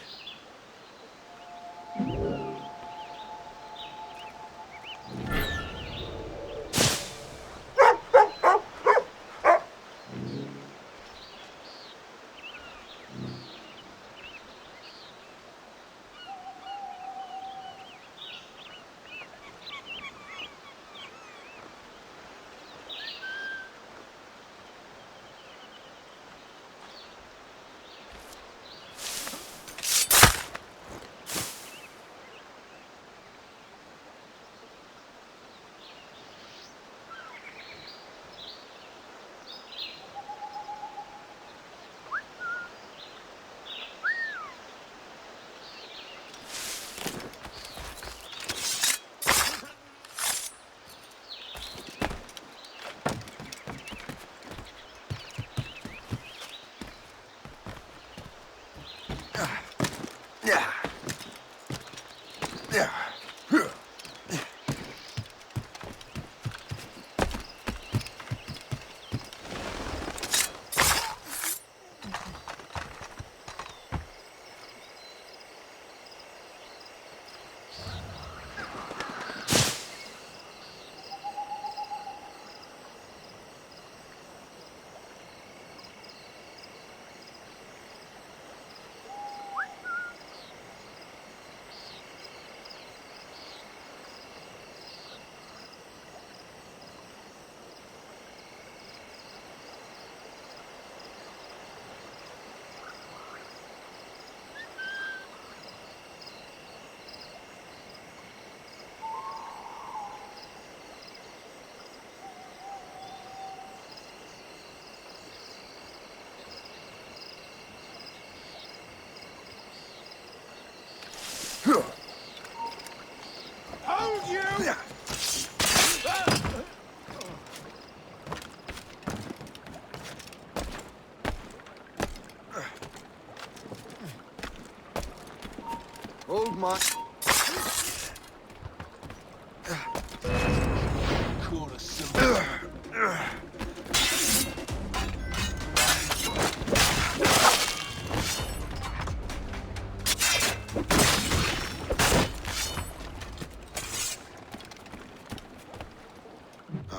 on.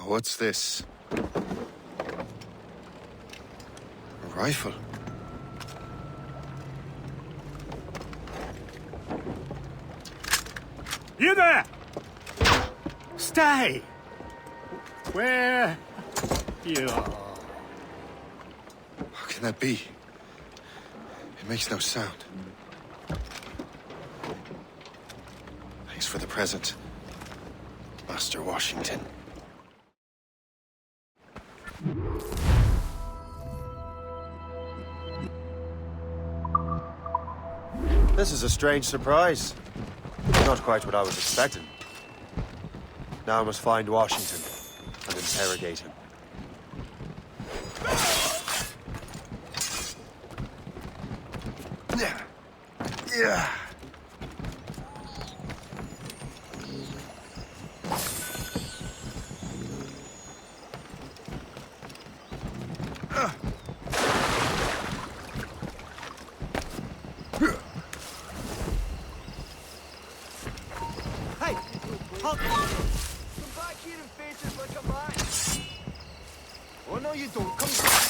What's this? A rifle? You there! Stay! Where you are? How can that be? It makes no sound. Thanks for the present, Master Washington. This is a strange surprise. Not quite what I was expecting. Now I must find Washington and interrogate him. Yeah. Hey! Halt! Come back here and face us like a man! Oh no you don't, come back!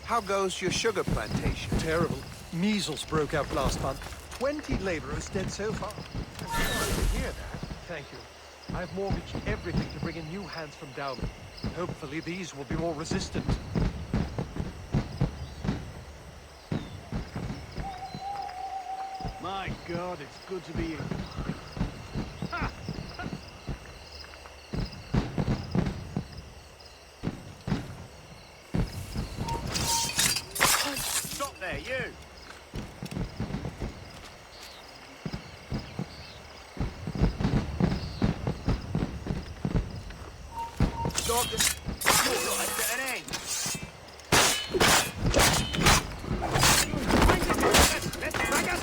How goes your sugar plantation? Terrible. Measles broke out last month. 20 laborers dead so far. I'm sorry to hear that. Thank you. I've mortgaged everything to bring in new hands from Dowman. Hopefully these will be more resistant. My God, it's good to be here. Stop there, you! Stop this! You're not at an end! Let's drag us!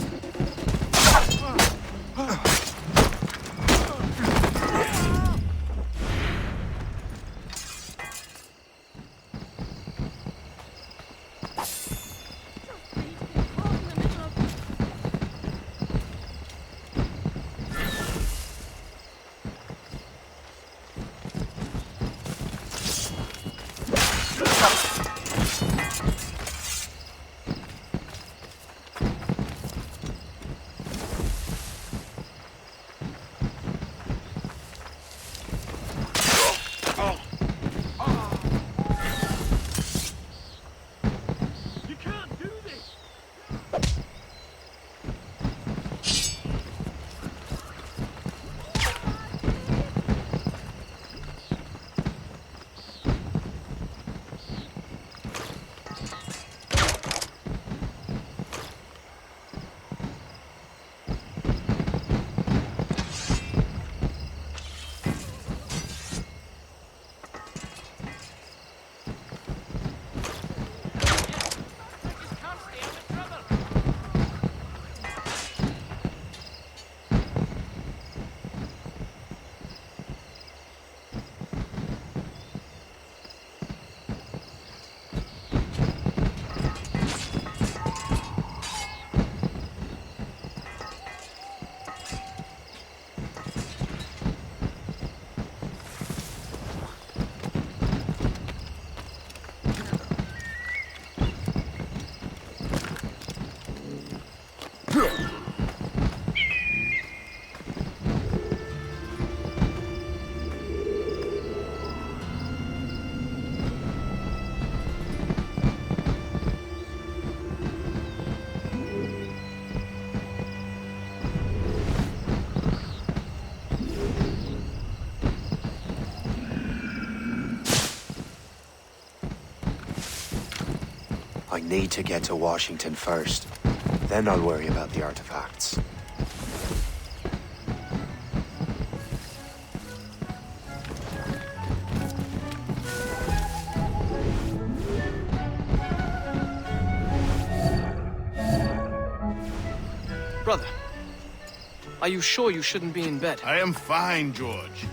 I need to get to Washington first. Then I'll worry about the artifacts. Brother, are you sure you shouldn't be in bed? I am fine, George.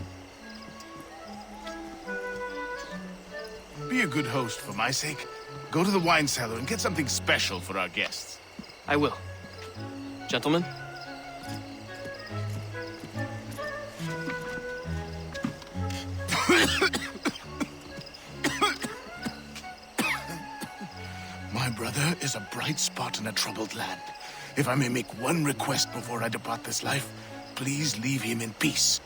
Be a good host for my sake. Go to the wine cellar and get something special for our guests. I will. Gentlemen? My brother is a bright spot in a troubled land. If I may make one request before I depart this life, please leave him in peace.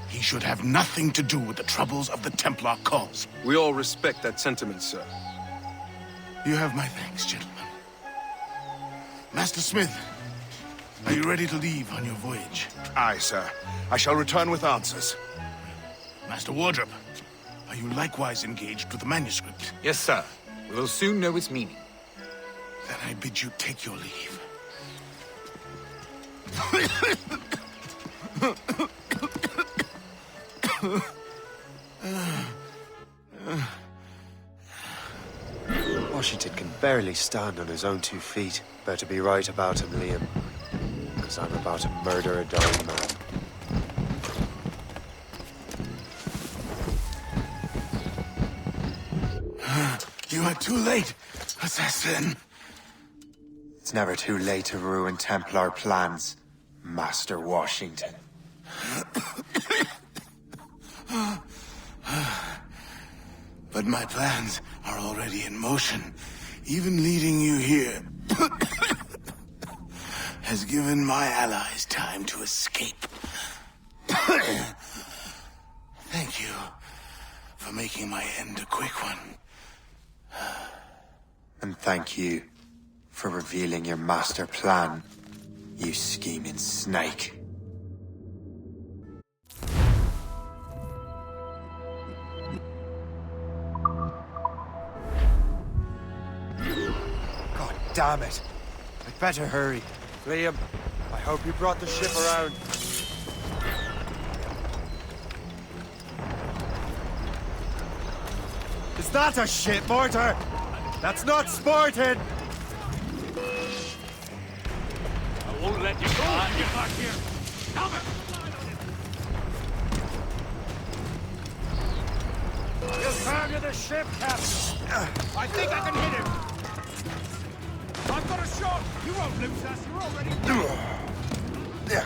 He should have nothing to do with the troubles of the Templar cause. We all respect that sentiment, sir. You have my thanks, gentlemen. Master Smith, are you ready to leave on your voyage? Aye, sir. I shall return with answers. Master Wardrop, are you likewise engaged with the manuscript? Yes, sir. We will soon know its meaning. Then I bid you take your leave. Washington can barely stand on his own 2 feet. Better be right about him, Liam. Because I'm about to murder a dying man. You are too late, assassin. It's never too late to ruin Templar plans, Master Washington. But my plans are already in motion. Even leading you here has given my allies time to escape. Thank you for making my end a quick one. And thank you for revealing your master plan, you scheming snake. God damn it. I'd better hurry. Liam, I hope you brought the ship around. Is that a ship mortar? That's not sporting! I won't let you go. Get back here. Come it! You found the ship, Captain. I think I can hit him. I've got a shot. You won't lose us. You're already dead.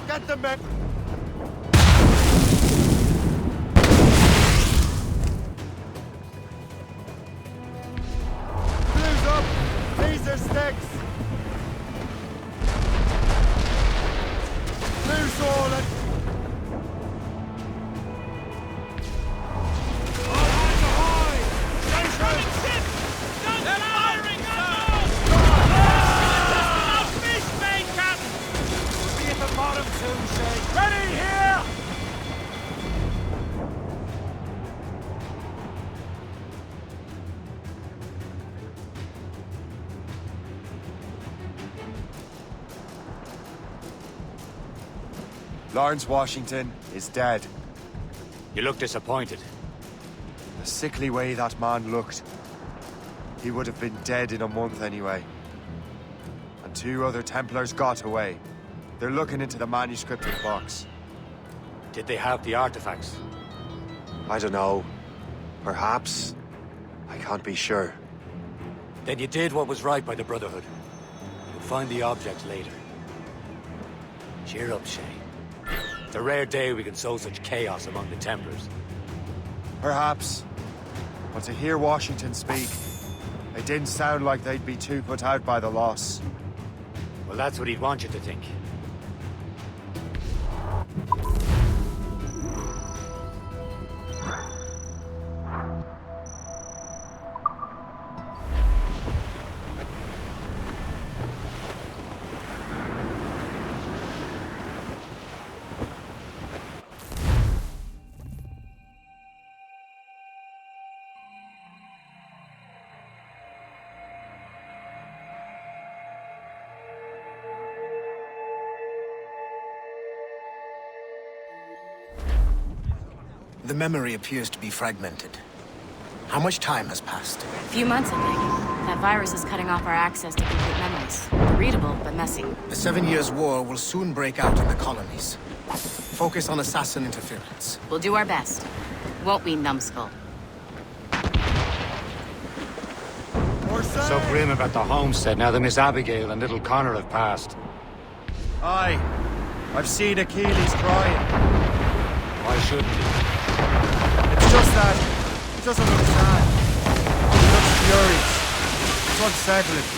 Get the men. Blues up. Laser sticks. Loose all and... Ready here! Lawrence Washington is dead. You look disappointed. The sickly way that man looked. He would have been dead in a month anyway. And 2 other Templars got away. They're looking into the manuscript in the box. Did they have the artifacts? I don't know. Perhaps. I can't be sure. Then you did what was right by the Brotherhood. You'll find the objects later. Cheer up, Shay. It's a rare day we can sow such chaos among the Templars. Perhaps. But to hear Washington speak, it didn't sound like they'd be too put out by the loss. Well, that's what he'd want you to think. The memory appears to be fragmented. How much time has passed? A few months, I think. That virus is cutting off our access to complete memories. Readable, but messy. The 7 Years' War will soon break out in the colonies. Focus on assassin interference. We'll do our best. Won't we, numbskull? So grim about the homestead now that Miss Abigail and little Connor have passed. Aye. I've seen Achilles crying. Why shouldn't he? It's just that he doesn't look sad. He looks furious. It's unsettling.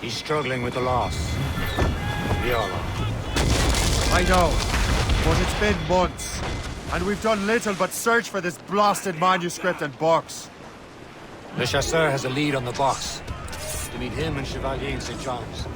He's struggling with the loss. We all are. I know, but it's been months, and we've done little but search for this blasted manuscript and box. Le Chasseur has a lead on the box. To meet him and Chevalier in St. John's.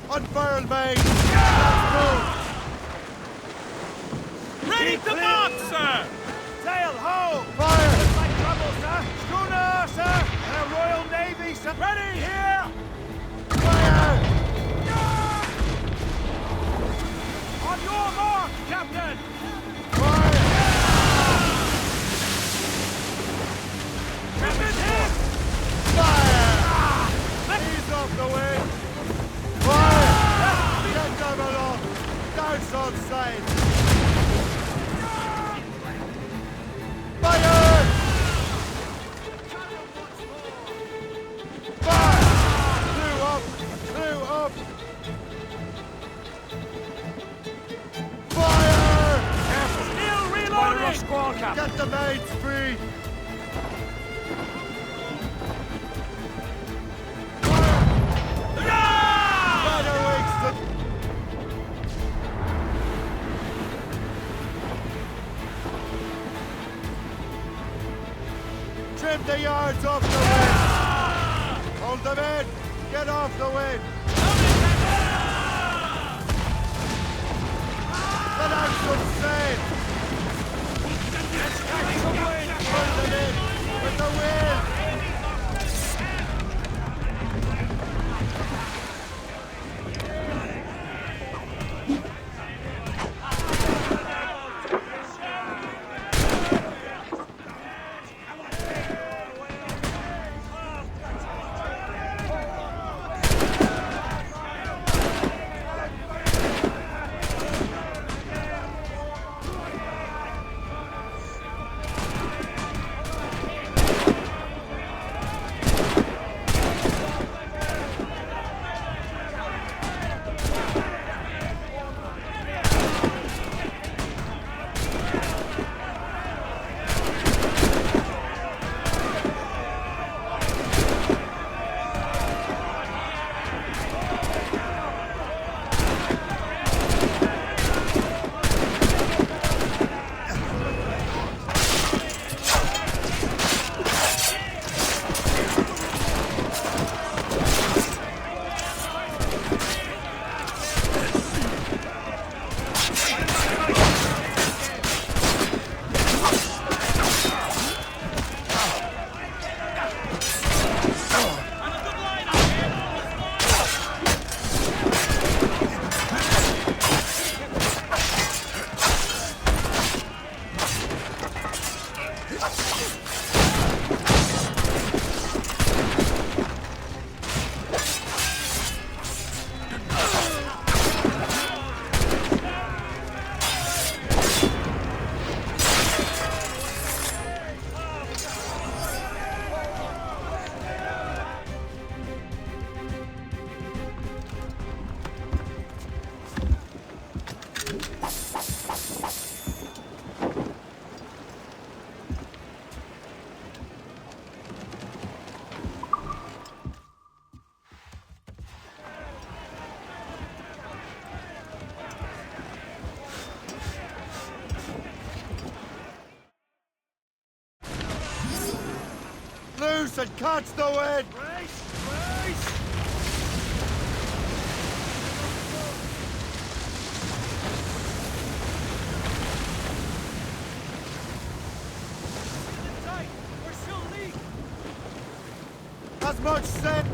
Unfurl, mate! Ready to mark, sir! Sail ho! Fire! Looks like trouble, sir! Schooner, sir! And a Royal Navy, sir! Ready, here! Fire! On your mark, Captain! Fire! Captain, hit! Fire! Ease off the wind! Fire! Get them along! Down on side! Fire! Fire! Two up! Two up! Fire! Still reloading! Squall, Captain! Get the mates free! Trim the yards off the wind! Hold them in! Get off the wind! Let out some sail! Hold them in! With the wind! Loose and catch the wind! Brace! Brace! Tight! We're still leak! As much said!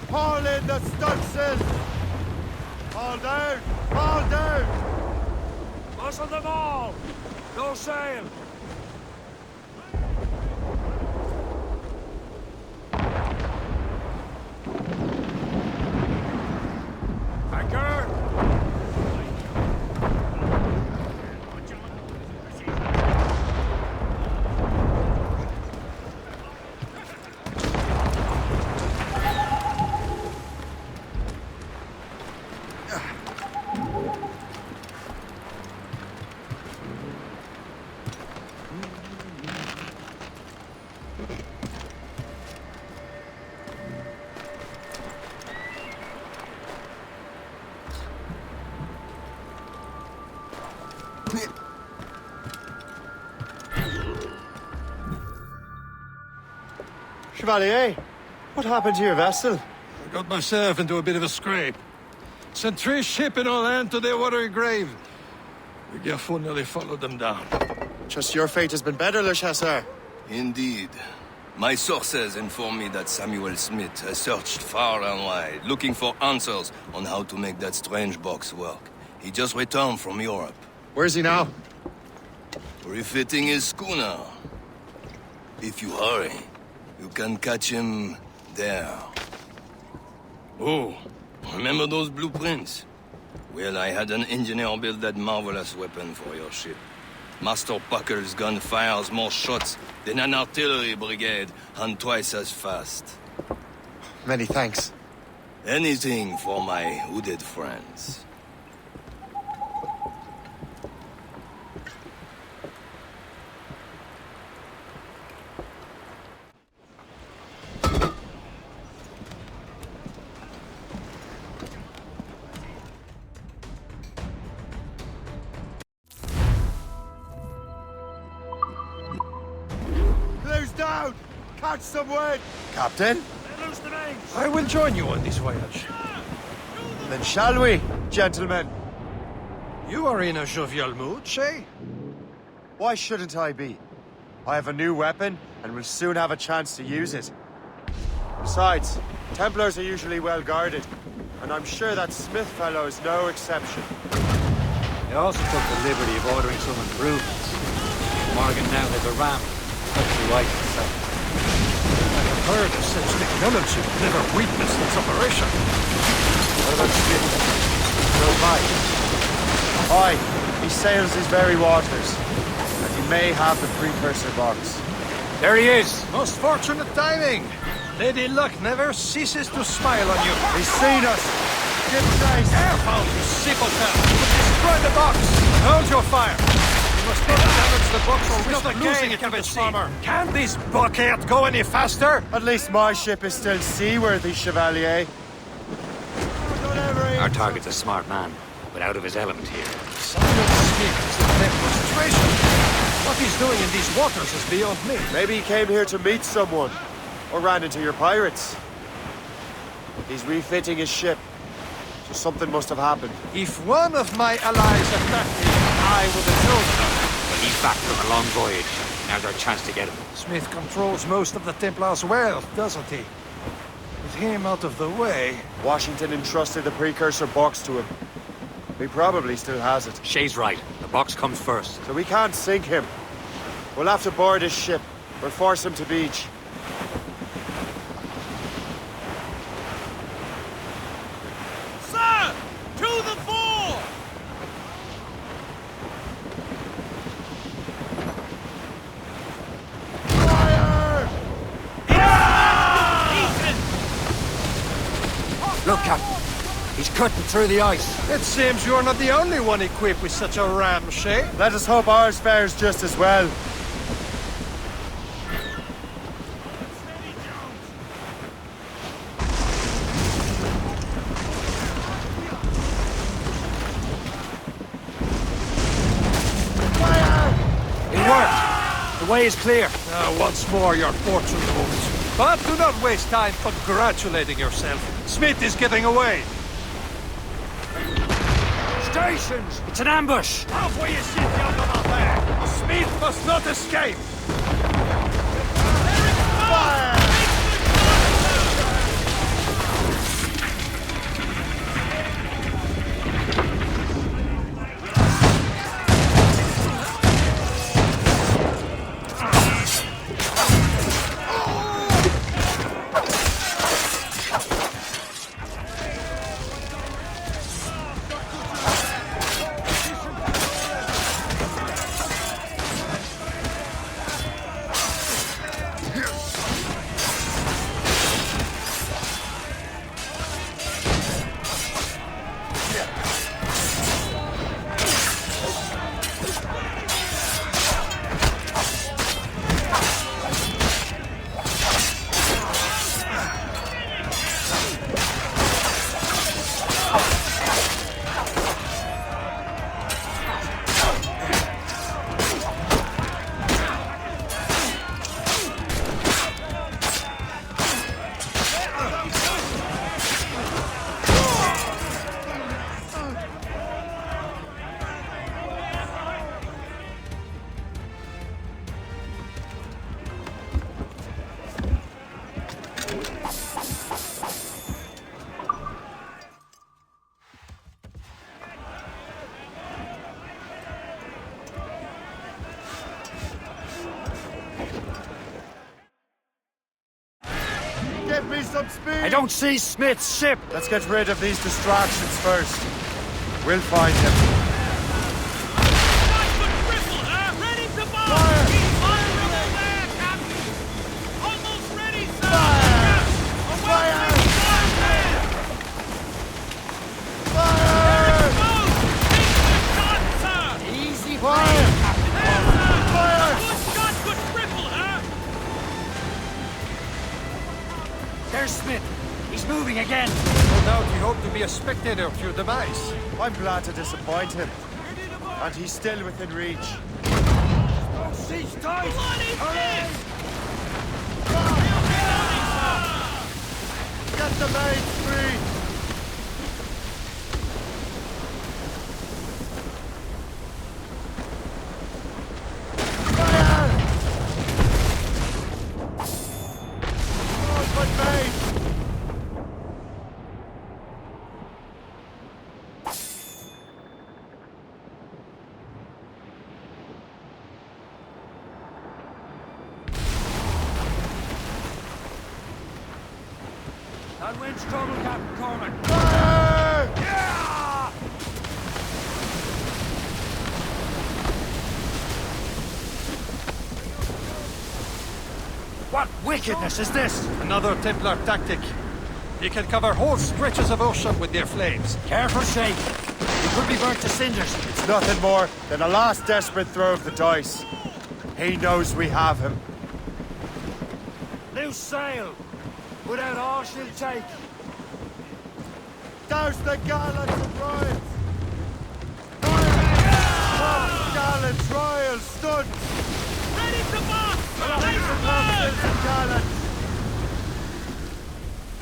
Haul in the stunsail! Haul down! Haul down! Muscle them all! No sail! Anchor! Chevalier, what happened to your vessel? I got myself into a bit of a scrape. Sent 3 ships in all hand to their watery grave. The Garfou nearly followed them down. Just your fate has been better, Le Chasseur. Indeed. My sources inform me that Samuel Smith has searched far and wide, looking for answers on how to make that strange box work. He just returned from Europe. Where's he now? Refitting his schooner. If you hurry, you can catch him there. Oh, remember those blueprints? Well, I had an engineer build that marvelous weapon for your ship. Master Puckle's gun fires more shots than an artillery brigade, and twice as fast. Many thanks. Anything for my hooded friends. Down! Catch some wind! Captain? Loose the mains! I will join you on this voyage. Then shall we, gentlemen? You are in a jovial mood, Shay? Why shouldn't I be? I have a new weapon, and will soon have a chance to use it. Besides, Templars are usually well guarded, and I'm sure that Smith fellow is no exception. They also took the liberty of ordering some improvements. Morgan now has a ram, touch the white himself. heard of such technology, but never witnessed its operation. What about Smith? No fight. Aye, he sails these very waters, and he may have the precursor box. There he is! Most fortunate timing! Lady Luck never ceases to smile on you. He's seen us! Give chase! Careful, you simpleton! Destroy the box! Hold your fire! You must not damage the box or risk losing it to the farmer. Can this bucket go any faster? At least my ship is still seaworthy, Chevalier. Our target's a smart man, but out of his element here. Simon Smith is the demonstration. What he's doing in these waters is beyond me. Maybe he came here to meet someone, or ran into your pirates. He's refitting his ship, so something must have happened. If one of my allies attacked me, I would have known that. But he's back from a long voyage. Now's our chance to get him. Smith controls most of the Templar's wealth, doesn't he? With him out of the way... Washington entrusted the precursor box to him. He probably still has it. Shay's right. The box comes first. So we can't sink him. We'll have to board his ship, or force him to beach. Sir! To the fore! Look, Captain. He's cutting through the ice. It seems you're not the only one equipped with such a ram, Shay. Let us hope ours fares just as well. It worked. The way is clear. Once more your fortune moves. But do not waste time congratulating yourself. Smith is getting away. Stations! It's an ambush! Halfway you sit down on there. Smith must not escape. Fire! Give me some speed! I don't see Smith's ship! Let's get rid of these distractions first. We'll find him. There's Smith. He's moving again. No doubt he hoped to be a spectator of your demise. I'm glad to disappoint him. And he's still within reach. Siege tight! Get the mates free! That wind's trouble, Captain Cormac. Yeah! What wickedness is this? Another Templar tactic. You can cover whole stretches of ocean with their flames. Careful, Shay. You could be burnt to cinders. It's nothing more than a last desperate throw of the dice. He knows we have him. Loose sail. Put out all she'll take. Douse the gallants and royals! Fire! Gallants, royals, studs! Ready to march! Ready to march! And gallants!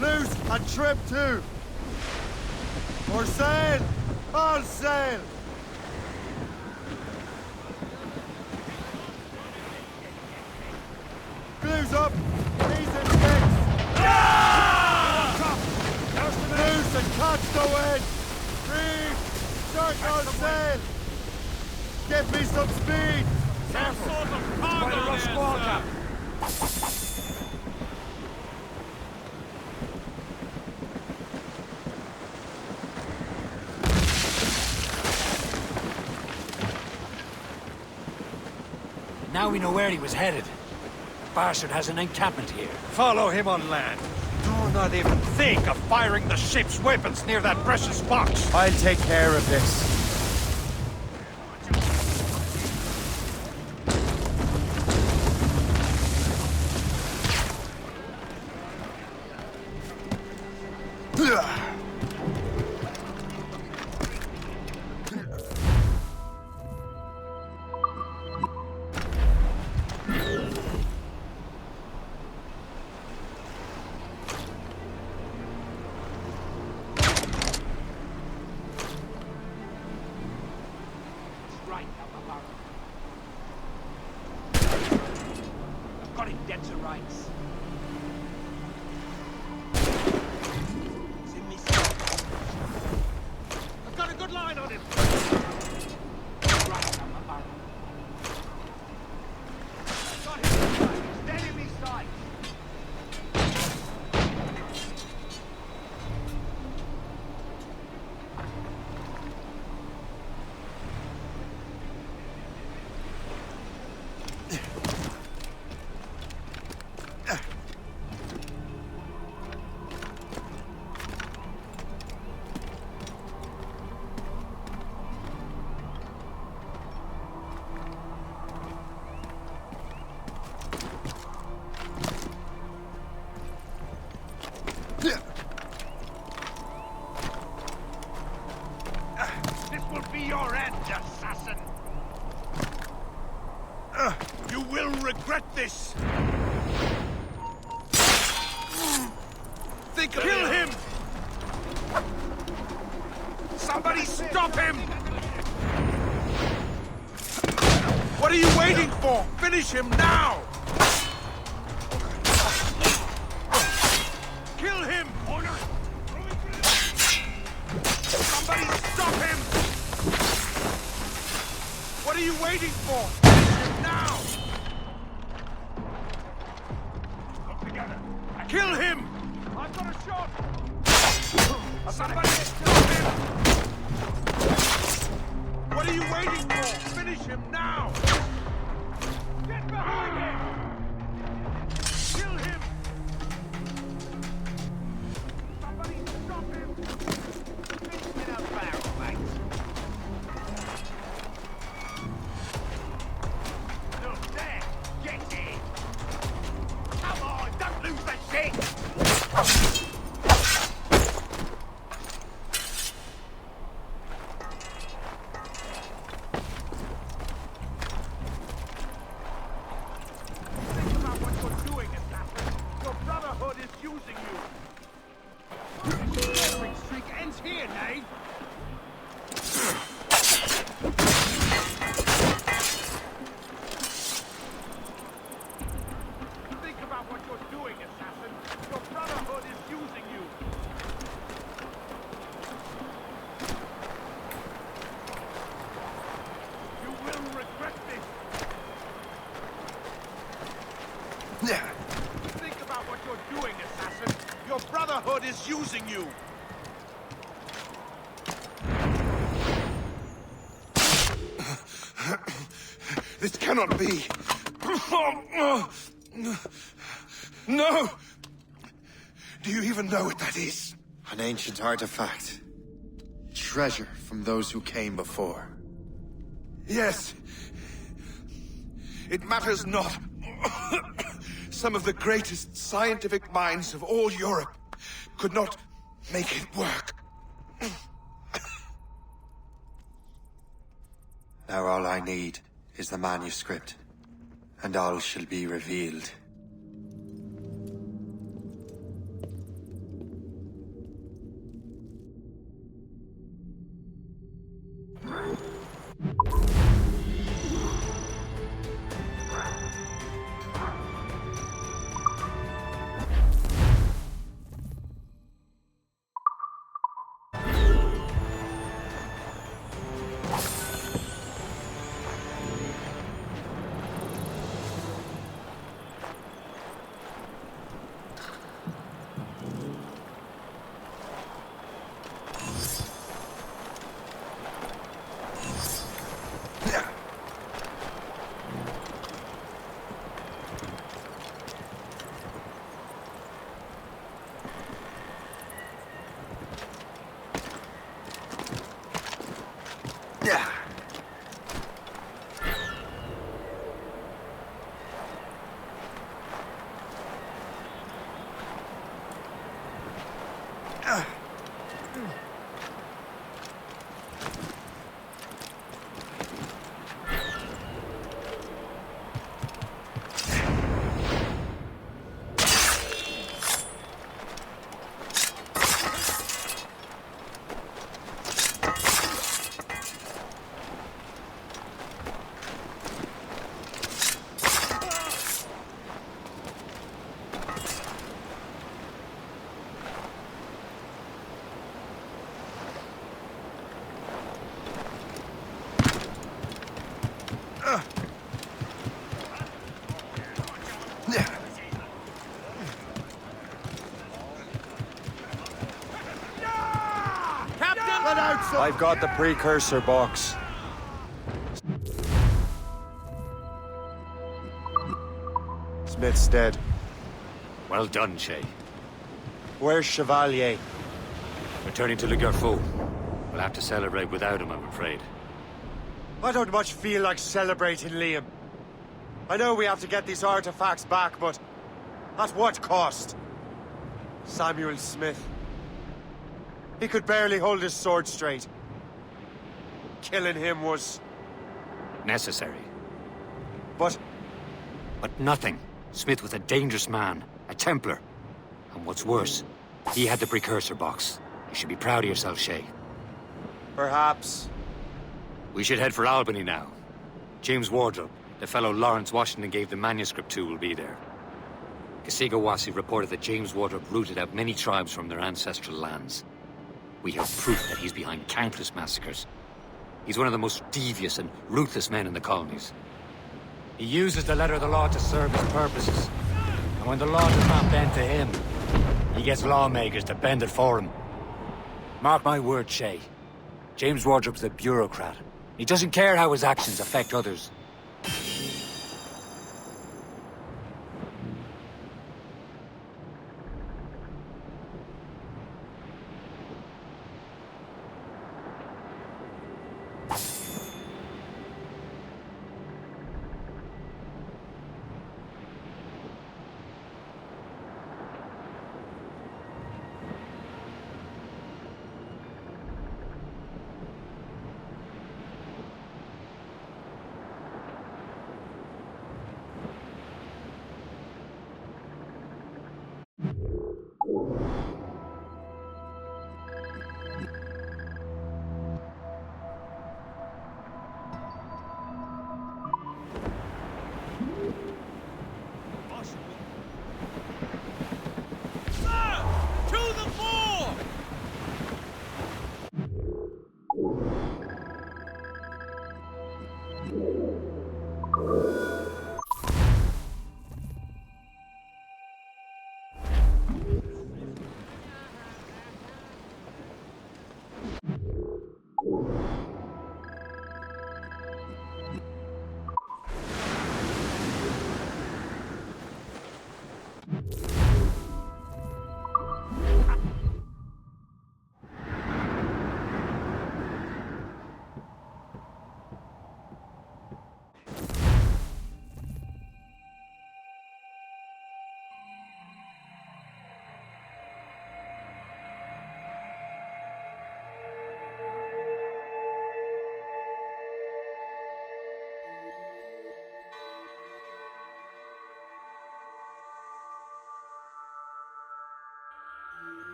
Loose and trim too! For sail! All sail! Blues up! Knees and sticks! Loose and catch the wind! Reef! Circle sail! Give me some speed! Careful! Quite a rough squall, Cap. Now we know where he was headed. The bastard has an encampment here. Follow him on land. Do not even think of firing the ship's weapons near that precious box. I'll take care of this. I've got him dead to rights. It's in me sights. I've got a good line on him. Right on the barrel. I've got him. He's dead in me sights. This will be your end, assassin! You will regret this! Think of Kill him! Somebody stop him! What are you waiting for? Finish him now! Kill him! Order! Somebody stop him! What are you waiting for? Finish him now! Come together! Kill him! I've got a shot! Somebody stop him! What are you waiting for? Finish him now! Get behind him! Kill him! Somebody stop him! Finish him in a barrel, mate! Look there! Get in! Come on, don't lose the shit! Think about what you're doing, assassin! Your Brotherhood is using you! Your murdering streak ends here, knave! Think about what you're doing, assassin! Your Brotherhood is using you! You will regret this! Think about what you're doing, assassin! Your your Brotherhood is using you! This cannot be! No! Do you even know what that is? An ancient artifact. Treasure from those who came before. Yes. It matters not. Some of the greatest scientific minds of all Europe could not make it work. Now all I need is the manuscript, and all shall be revealed. I've got the precursor box. Smith's dead. Well done, Shay. Where's Chevalier? Returning to Le Garfou. We'll have to celebrate without him, I'm afraid. I don't much feel like celebrating, Liam. I know we have to get these artifacts back, but at what cost? Samuel Smith. He could barely hold his sword straight. Killing him was... necessary. But nothing. Smith was a dangerous man, a Templar. And what's worse, he had the precursor box. You should be proud of yourself, Shay. Perhaps. We should head for Albany now. James Wardrop, the fellow Lawrence Washington gave the manuscript to, will be there. Kasigawasi reported that James Wardrop rooted out many tribes from their ancestral lands. We have proof that he's behind countless massacres. He's one of the most devious and ruthless men in the colonies. He uses the letter of the law to serve his purposes. And when the law does not bend to him, he gets lawmakers to bend it for him. Mark my word, Shay. James Wardrop's a bureaucrat. He doesn't care how his actions affect others.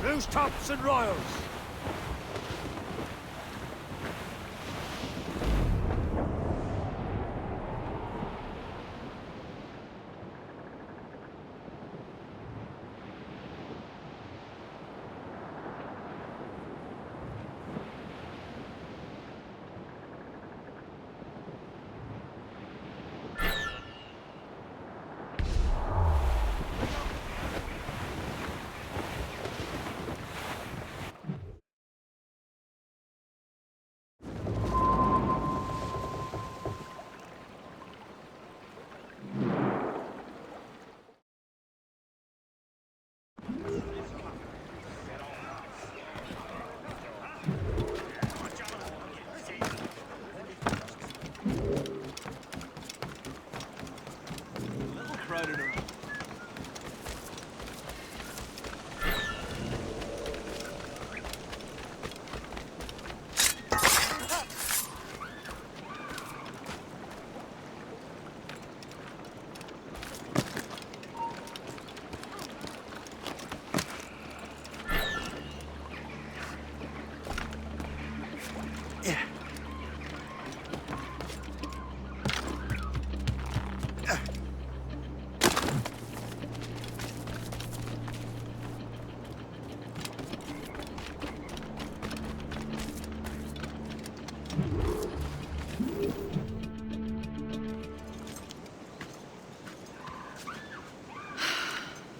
Rooftops and royals!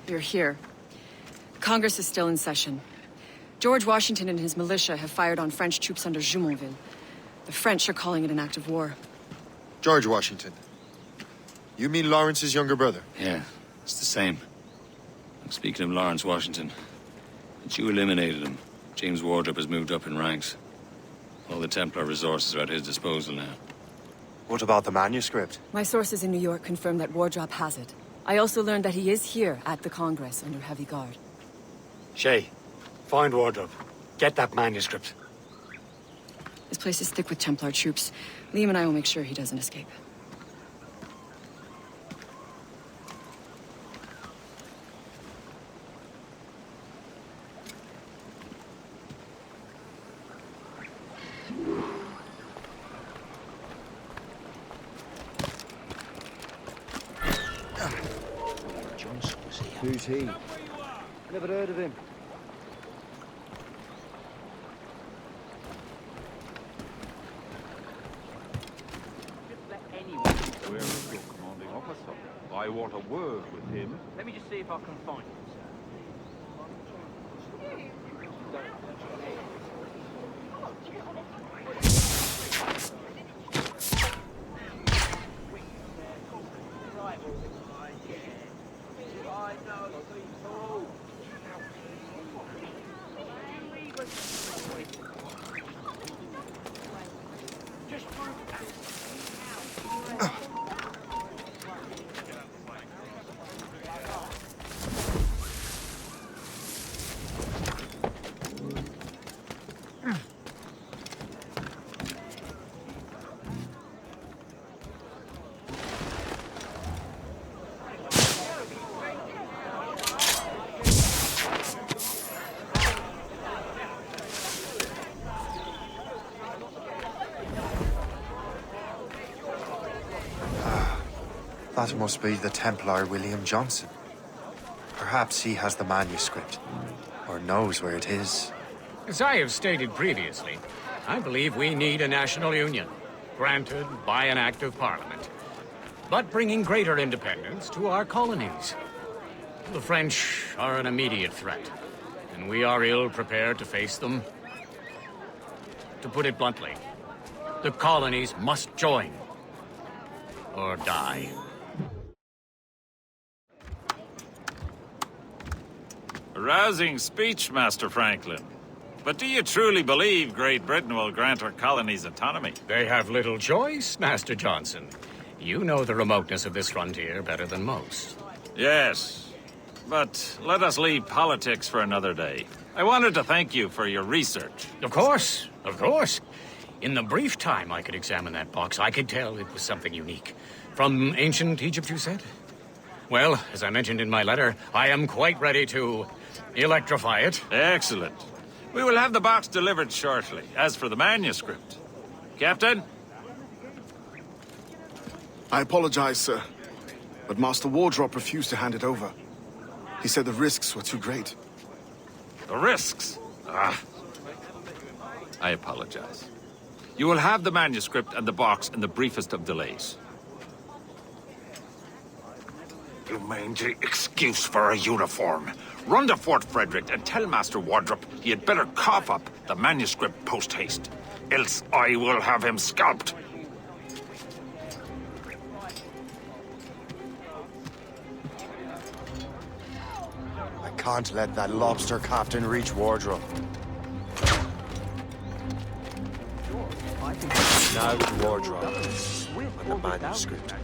You're here. Congress is still in session. George Washington and his militia have fired on French troops under Jumonville. The French are calling it an act of war. George Washington. You mean Lawrence's younger brother? Yeah, it's the same. Speaking of Lawrence Washington, since you eliminated him, James Wardrop has moved up in ranks. All the Templar resources are at his disposal now. What about the manuscript? My sources in New York confirm that Wardrop has it. I also learned that he is here at the Congress under heavy guard. Shay, find Wardrop. Get that manuscript. This place is thick with Templar troops. Liam and I will make sure he doesn't escape. Who's he? Never heard of him. Where is your commanding officer? I want a word with him. Let me just see if I can find him, sir. That must be the Templar William Johnson. Perhaps he has the manuscript, or knows where it is. As I have stated previously, I believe we need a national union, granted by an act of parliament, but bringing greater independence to our colonies. The French are an immediate threat, and we are ill prepared to face them. To put it bluntly, the colonies must join, or die. A rousing speech, Master Franklin. But do you truly believe Great Britain will grant our colonies autonomy? They have little choice, Master Johnson. You know the remoteness of this frontier better than most. Yes. but let us leave politics for another day. I wanted to thank you for your research. Of course, of course. In the brief time I could examine that box, I could tell it was something unique. From ancient Egypt, you said? Well, as I mentioned in my letter, I am quite ready to electrify it. Excellent. We will have the box delivered shortly. As for the manuscript... Captain? I apologize, sir, but Master Wardrop refused to hand it over. He said the risks were too great. The risks? Ah. I apologize. You will have the manuscript and the box in the briefest of delays. You mangy excuse for a uniform. Run to Fort Frederick and tell Master Wardrop he had better cough up the manuscript post-haste. Else I will have him scalped. I can't let that lobster captain reach Wardrobe. Now with Wardrobe and the manuscript.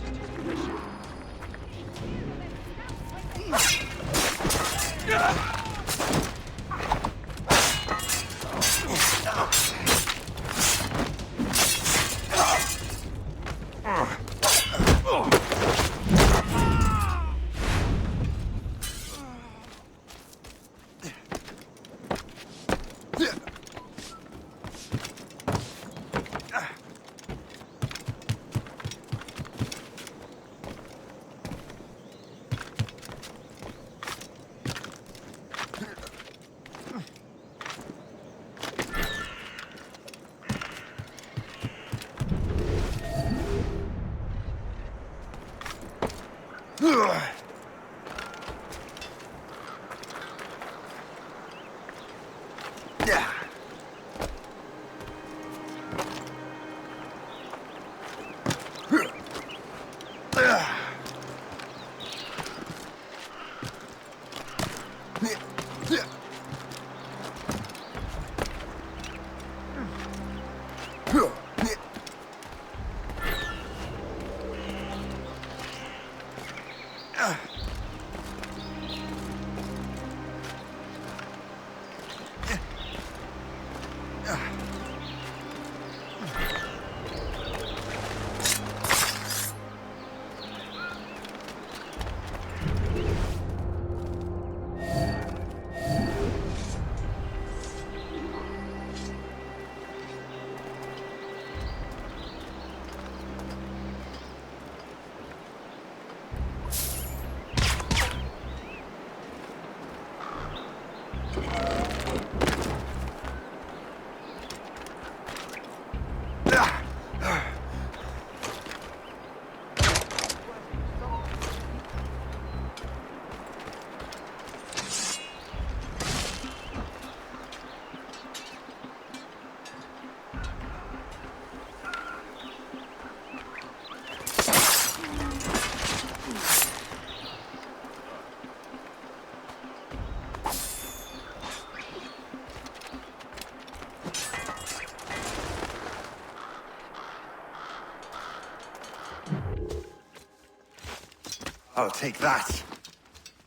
I'll take that,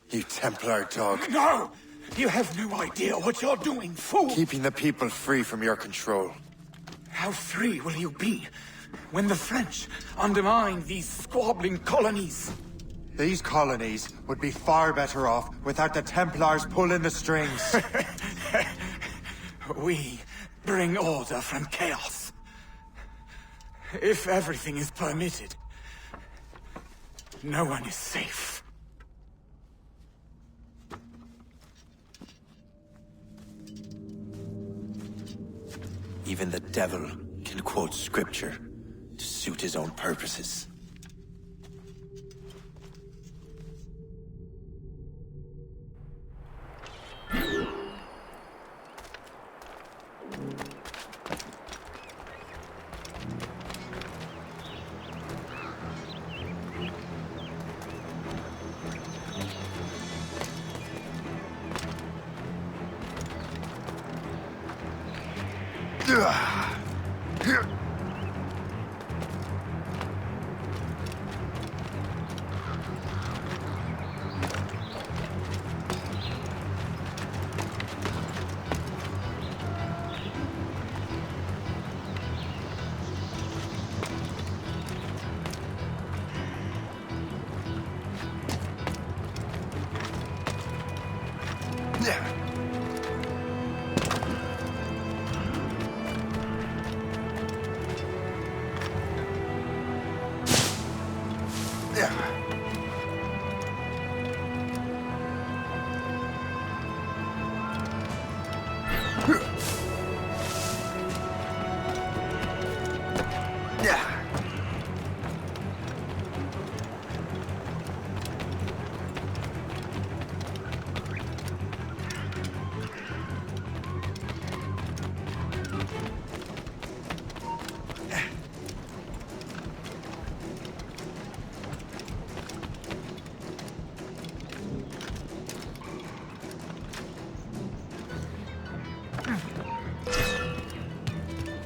you Templar dog. No! You have no idea what you're doing, fool! Keeping the people free from your control. How free will you be when the French undermine these squabbling colonies? These colonies would be far better off without the Templars pulling the strings. We bring order from chaos. If everything is permitted, no one is safe. Even the devil can quote scripture to suit his own purposes.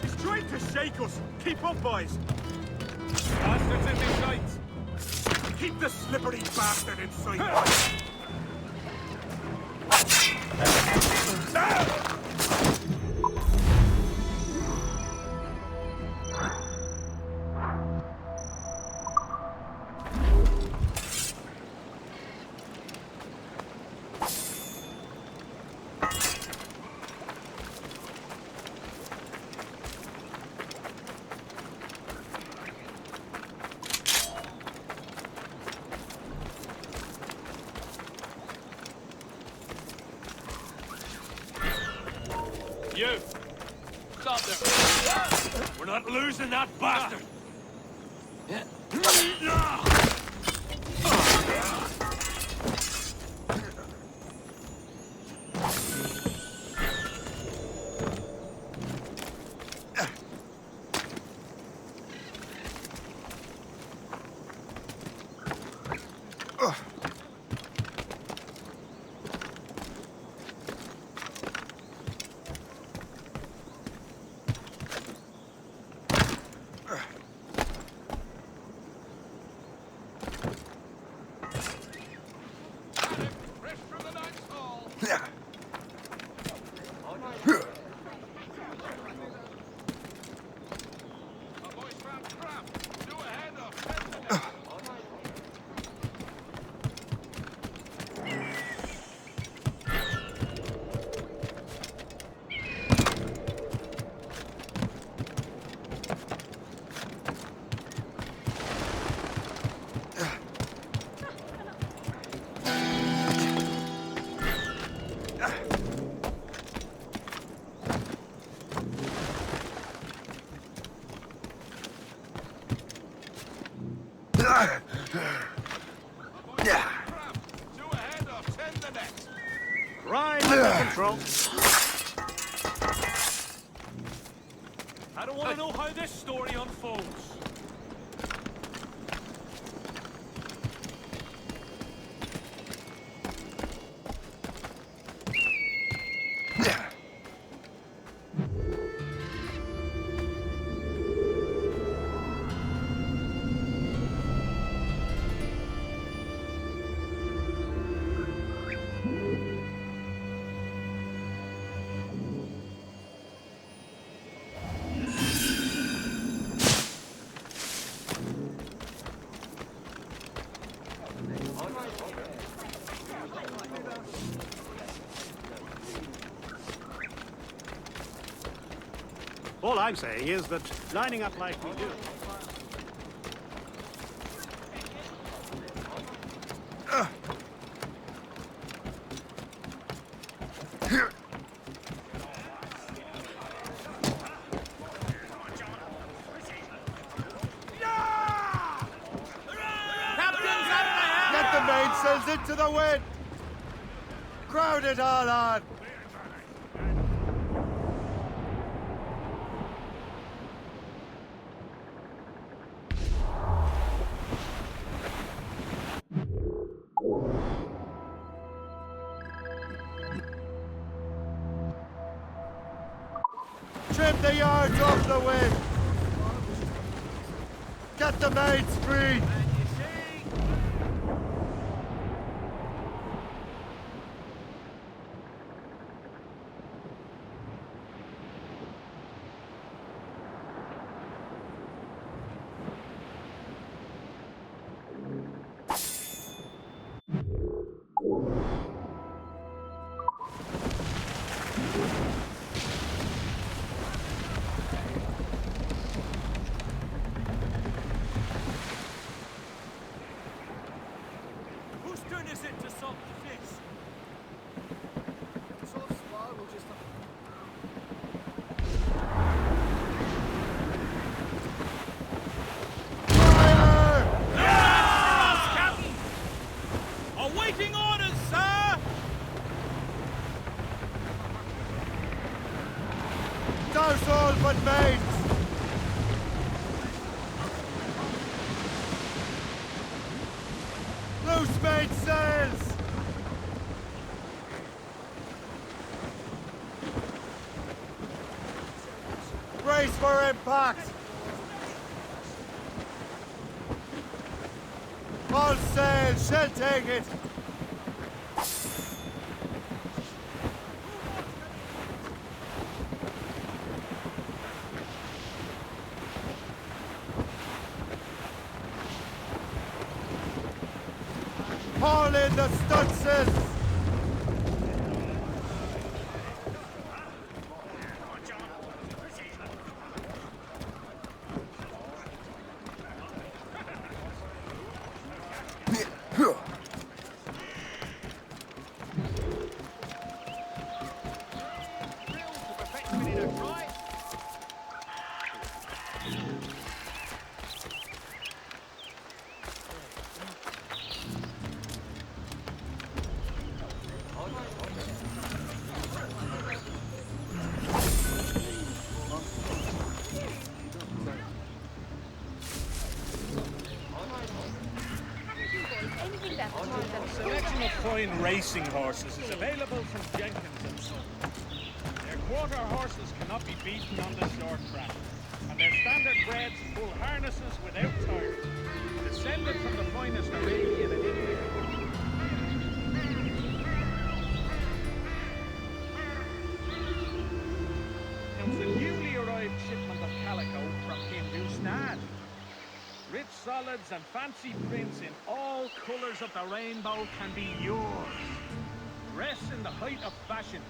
He's trying to shake us! Keep up, boys! Bastards in his sights! Keep the slippery bastard in sight, boys! You! Stop there! We're not losing that bastard! Right under control. I don't want to know how this story unfolds. All I'm saying is that lining up like we do. Get the mainsails into the wind! Crowd it all on! Trim the yards off the wind! Get the mains free! Loose all but mates! Loose mate sails! Brace for impact! All sail, shall take it! Haul in the stunsails! A selection of fine racing horses is available from Jenkins and Son. Their quarter horses cannot be beaten on the short track, and their standard breds pull harnesses without tires, descended from the finest Arabian and Indian. Comes the newly arrived shipment of calico from Hindustan. Rich solids and fancy prints in all colors of the rainbow can be yours. Dress in the height of fashion